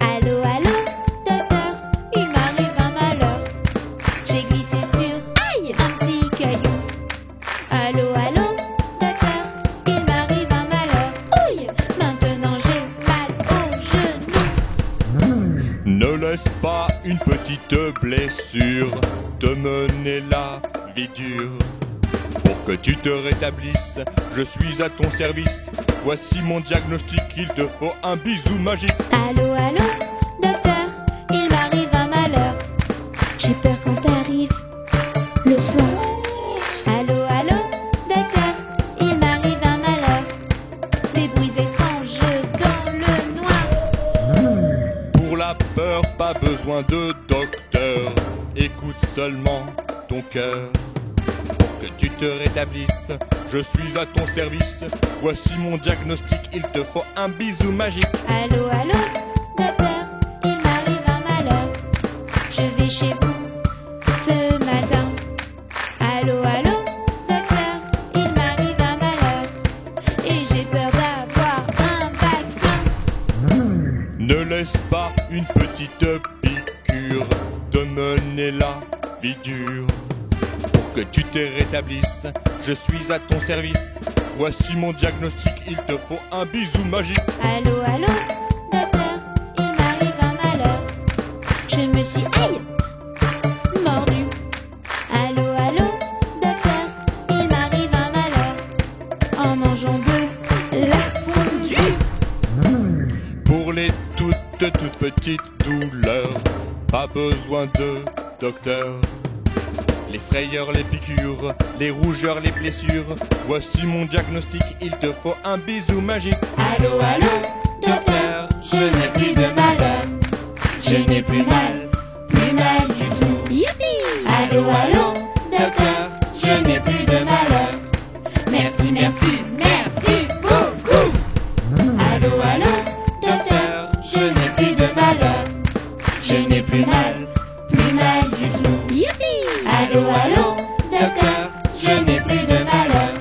Allô, allô, docteur, il m'arrive un malheur. J'ai glissé sur un petit caillou. Allô, allô, docteur, il m'arrive un malheur. Ouille, maintenant j'ai mal au genou. Ne laisse pas une petite blessure te mener la vie dure. Pour que tu te rétablisses, je suis à ton service. Voici mon diagnostic, il te faut un bisou magique. Allô, allô, docteur, il m'arrive un malheur. J'ai peur quand t'arrives le soir. Allô, allô, docteur, il m'arrive un malheur. Des bruits étranges dans le noir. Pour la peur, pas besoin de docteur. Écoute seulement ton cœur. Pour que tu te rétablisses, je suis à ton service. Voici mon diagnostic, il te faut un bisou magique. Allô, allô, docteur, il m'arrive un malheur. Je vais chez vous ce matin. Allô, allô, docteur, il m'arrive un malheur. Et j'ai peur d'avoir un vaccin. Ne laisse pas une petite piqûre te mener la vie dure. Pour que tu te rétablisses, je suis à ton service. Voici mon diagnostic, il te faut un bisou magique. Allô, allô, docteur, il m'arrive un malheur. Je me suis, aïe, mordu. Allô, allô, docteur, il m'arrive un malheur. En mangeant de la fondue. Pour les toutes petites douleurs, pas besoin de docteur. Les frayeurs, les piqûres, les rougeurs, les blessures. Voici mon diagnostic, il te faut un bisou magique. Allô, allô, docteur, je n'ai plus de malheur. Je n'ai plus mal du tout. Youpi! Allô, allô, docteur, je n'ai plus de malheur. Merci, merci, merci beaucoup. Allô, allô, docteur, je n'ai plus de malheur. Je n'ai plus mal du tout. Youpi! Allô, allô, docteur, je n'ai plus de malheur.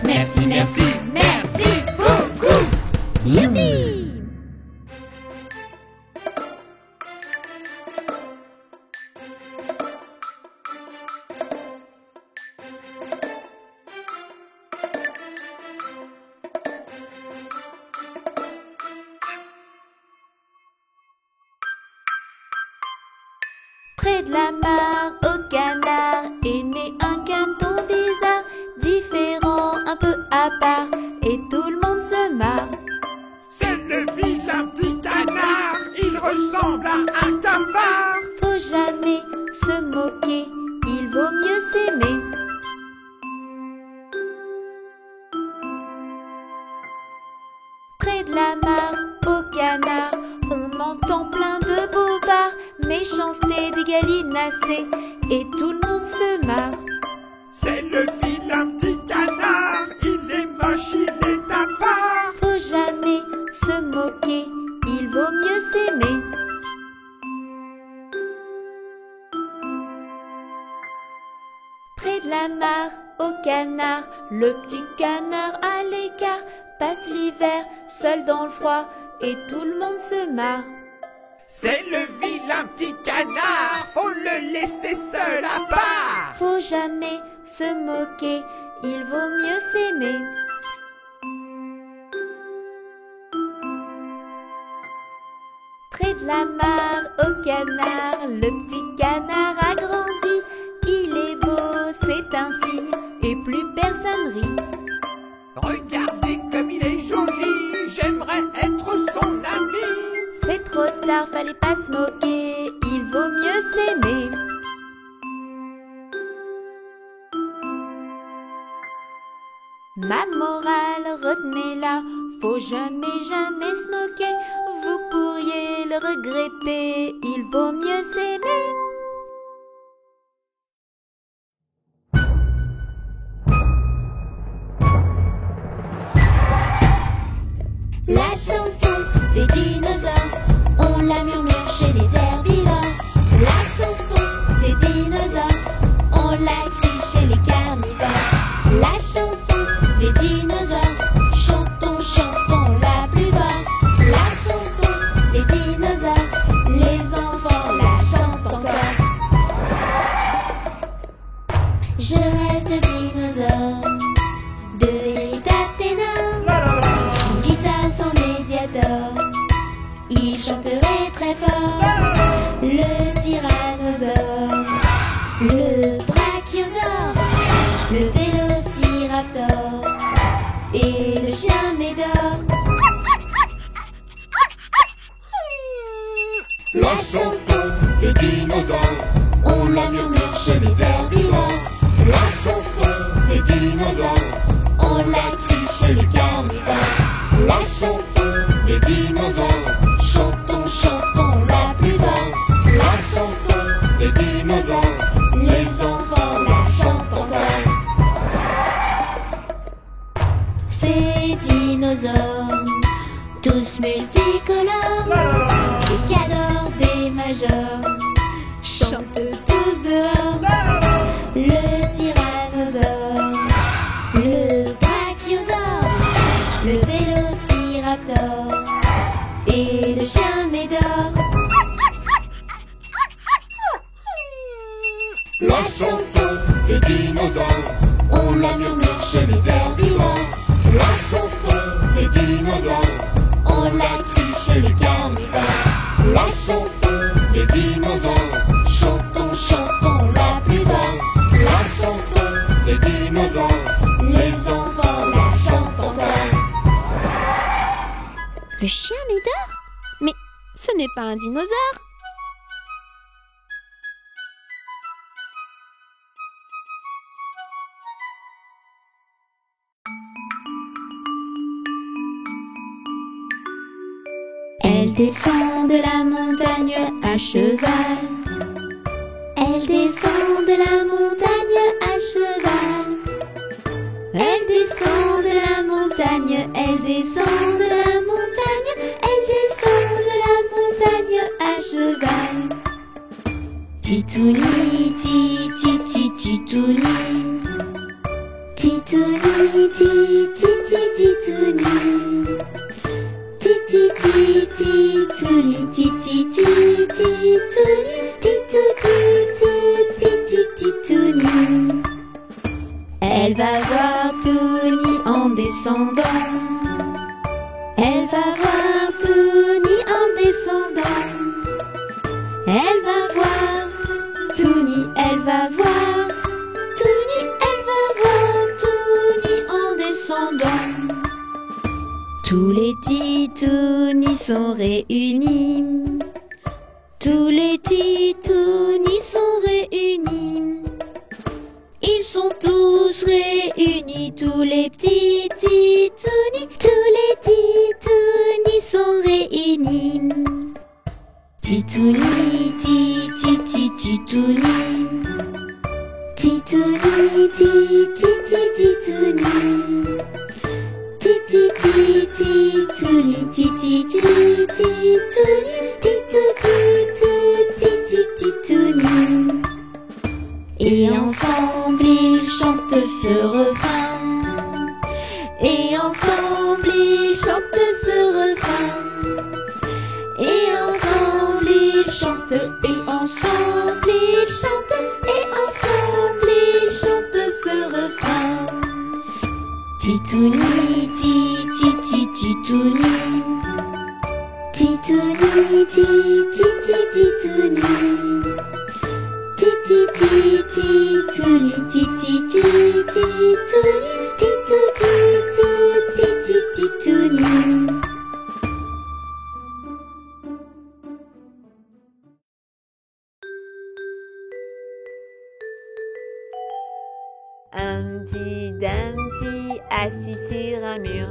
Merci, merci, merci beaucoup. Youpi! Près de la mare, au canard, est né un canton bizarre, différent, un peu à part, et tout le monde se marre. C'est le vilain petit canard, il ressemble à un cafard. Faut jamais se moquer, il vaut mieux s'aimer. Près de la mare, au canard, on entend plein de bobards, méchanceté des gallinacés, et tout le monde se marre. C'est le vilain petit canard, il est moche, il est à part. Faut jamais se moquer, il vaut mieux s'aimer. Près de la mare, au canard, le petit canard à l'écart passe l'hiver seul dans le froid, et tout le monde se marre. C'est le vilain petit canard, faut le laisser seul à part. Faut jamais se moquer, il vaut mieux s'aimer. Près de la mare, au canard, le petit canard a grandi. Il est beau, c'est un signe, et plus personne rit. Regardez comme il est joli, j'aimerais être son ami. C'est trop tard, fallait pas se moquer, il vaut mieux s'aimer. Ma morale, retenez-la, faut jamais, jamais se moquer. Vous pourriez le regretter, il vaut mieux s'aimer. La chanson des dinosaures, on la murmure chez les herbivores. La chanson des dinosaures, on la crie chez les carnivores. La chanson des dinosaures, chantons, chantons la plus fort. La chanson des dinosaures, les enfants la chantent encore. Je rêve de dinosaures, de véritables ténors, sans guitare, sans médiator, ils chanteraient très fort. Le tyrannosaure, le brachiosaure, le vélociraptor et le chien médor. La chanson des dinosaures, on la murmure chez les herbivores. La chanson des dinosaures, on la crie chez les carnivores. La chanson des dinosaures, chantons, chantons la plus fort. La chanson des dinosaures, les enfants la chantent encore. Ces dinosaures, tous multicolores, des cadors, des majors, chantent tous dehors. Le tyrannosaure, le brachiosaure, le vélociraptor et le chien médor. La chanson des dinosaures, on la murmure chez les herbivores. La chanson des dinosaures, on la crie chez les carnivores. La chanson des dinosaures, chantons, chantons la plus fort. La chanson des dinosaures, les enfants la chantent encore. Le chien médor? Mais ce n'est pas un dinosaure. Elle descend de la montagne à cheval. Elle descend de la montagne à cheval. Elle descend de la montagne, elle descend de la montagne, elle descend de la montagne à cheval. Titouni, titi, titouni. Titouni, titi, titouni. Titi, titi, titouni, titi, titouni, titi, titouni. Elle va voir Tony en descendant. Elle va voir Tony en descendant. Elle va voir Tony, elle va voir Tony, elle va voir Tony en descendant. Tous les titounis sont réunis. Tous les titounis sont réunis. Ils sont tous réunis, tous les petits titounis. Tous les titounis sont réunis. Titouni, titi, titouni. Titouni, titi, titouni. Titi, titouni, titi, titouni. Titi, titouni. Et ensemble ils chantent ce refrain. Et ensemble ils chantent ce refrain. Et ensemble ils chantent. Et ensemble ils chantent. Et ensemble ils chantent ce refrain. Titouni, titi, titouni. Titouni, titi, titouni. Titi, titouni, titi, titouni. Titi, titouni. Humpty Dumpty assis sur un mur.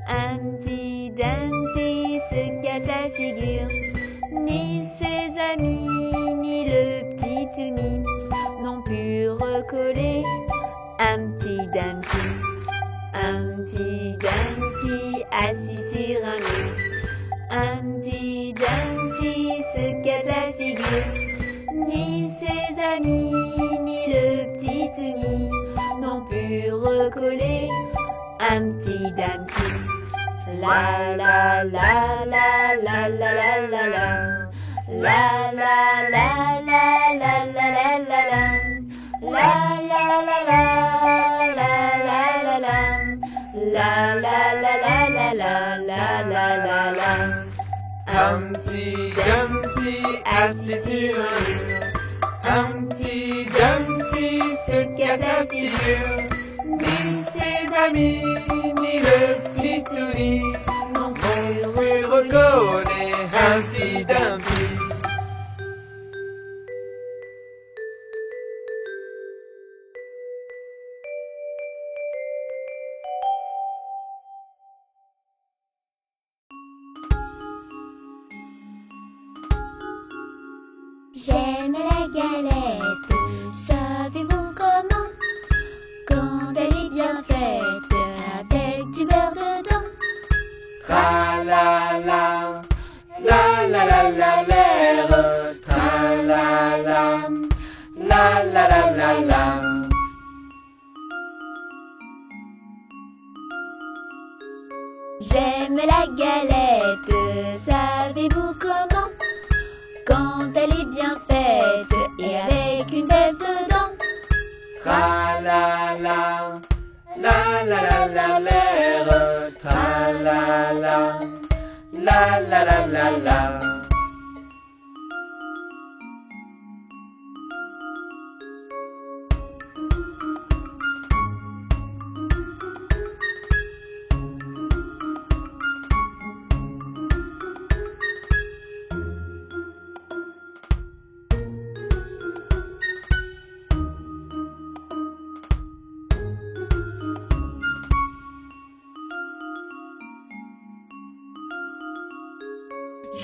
Humpty Dumpty se casse la figure. Ni ses amis, ni le petit Toonie n'ont pu recoller Humpty Dumpty. Humpty Dumpty assis sur un mur. Humpty Dumpty se casse la figure. Ni ses amis, ni le petit Tony n'ont pu recoller Humpty Dumpty. La la la la la la la la la. La la la la la la la la la. La la la la la la la la. La la la la la la la la la la. Humpty Dumpty assis sur un mur. Humpty Dumpty se casse la figure. Ni ses amis, ni le petit Tony n'ont pu recoller Humpty Dumpty. J'aime la galette, savez-vous comment? Quand elle est bien faite, avec du beurre dedans. Tra la la, la la la la l'air, tra la la, la la la la la. J'aime la galette, savez-vous comment? Quand elle est bien faite et avec une fève dedans. Tra la la, la la la la l'air, tra la la, la la la la la.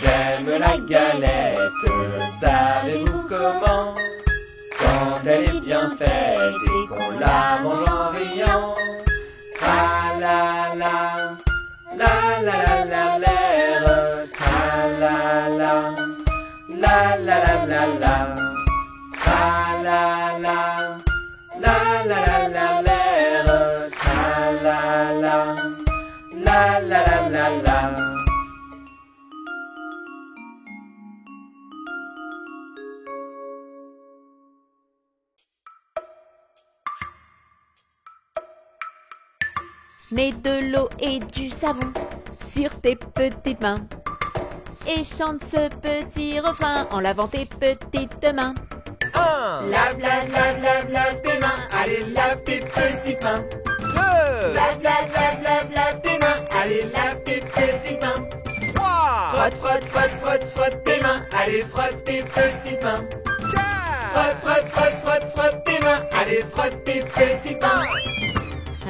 J'aime la galette, savez-vous comment? Quand elle est bien faite et qu'on la mange en riant. Tra la la, la la la la l'air, tra la la, la la la la la. Tra la la, la la la la l'air, tra la la, la la la la la. Mets de l'eau et du savon sur tes petites mains et chante ce petit refrain en lavant tes petites mains. Lave, lave, lave, lave, lave tes mains, allez lave tes petites mains. Lave, lave, lave, lave, lave tes mains, allez lave tes petites mains. Frotte, frotte, frotte, frotte, frotte tes mains, allez frotte tes petites mains. Frotte, frotte, frotte, frotte, frotte tes mains, allez frotte tes petites mains.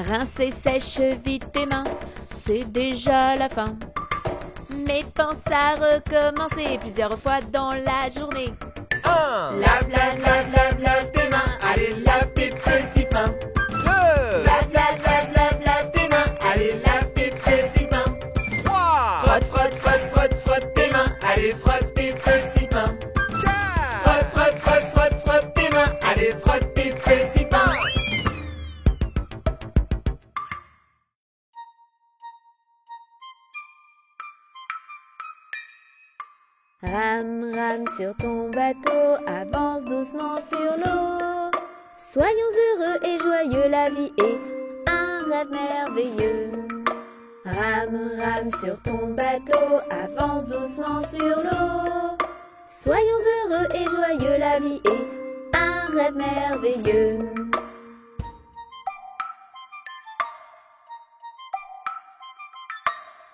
Rince et sèche vite tes mains, c'est déjà la fin. Mais pense à recommencer plusieurs fois dans la journée. Lave, lave, lave, lave, lave tes mains, allez lave tes petites mains. Lave, lave, lave, lave, lave tes mains, allez lave tes petites mains. Frotte, frotte, frotte, frotte, frotte tes mains, allez frotte tes petites mains. Frotte, frotte, frotte, frotte, frotte tes mains, allez frotte tes petites mains. Rame, rame sur ton bateau, avance doucement sur l'eau. Soyons heureux et joyeux, la vie est un rêve merveilleux. Rame, rame sur ton bateau, avance doucement sur l'eau. Soyons heureux et joyeux, la vie est un rêve merveilleux.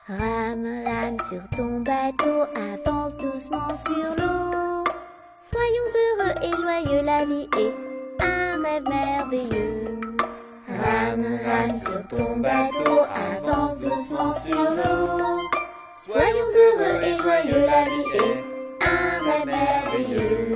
Rame, rame sur ton bateau, avance doucement sur l'eau. Soyons heureux et joyeux, la vie est un rêve merveilleux. Rame, rame sur ton bateau, avance doucement sur l'eau. Soyons heureux et joyeux, la vie est un rêve merveilleux.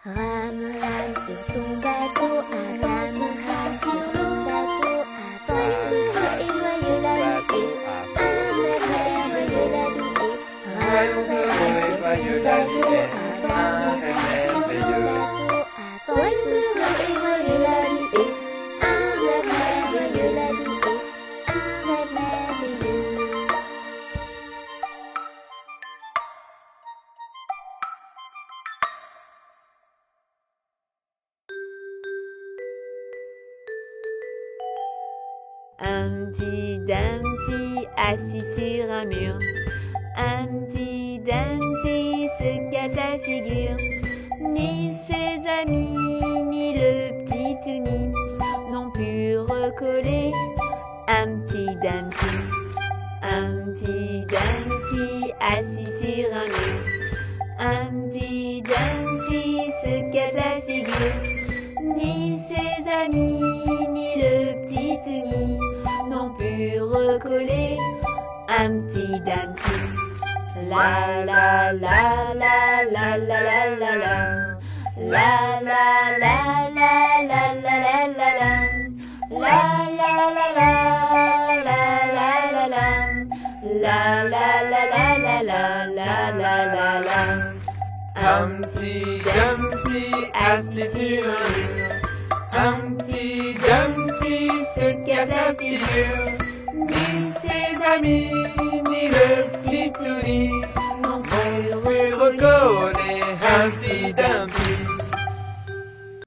Rame, Rame sur ton bateau, rame sur ton bateau. Soyez heureux et joyeux la vie est. Un rêve merveilleux la vie est. Rame sur ton bateau, rame sur ton bateau. Soyez heureux et joyeux la vie est. Un rêve merveilleux la vie est. Un rêve merveilleux. Humpty Dumpty assis sur un mur. Humpty Dumpty se casse la figure. Ni ses amis, ni le petit Toonie n'ont pu recoller Humpty Dumpty. Humpty Dumpty assis sur un mur. Humpty Dumpty se casse la figure. Ni ses amis, ni le petit Toonie n'ont pu recoller Humpty Dumpty. La la la la la la la la la. La la la la la la la la la. La la la la la la la la. La la la la la la la la la la. Humpty Dumpty assis sur un mur. Humpty Dumpty se casse la figure. Ni ses amis, ni le petit Toonie n'ont pu recoller Humpty Dumpty.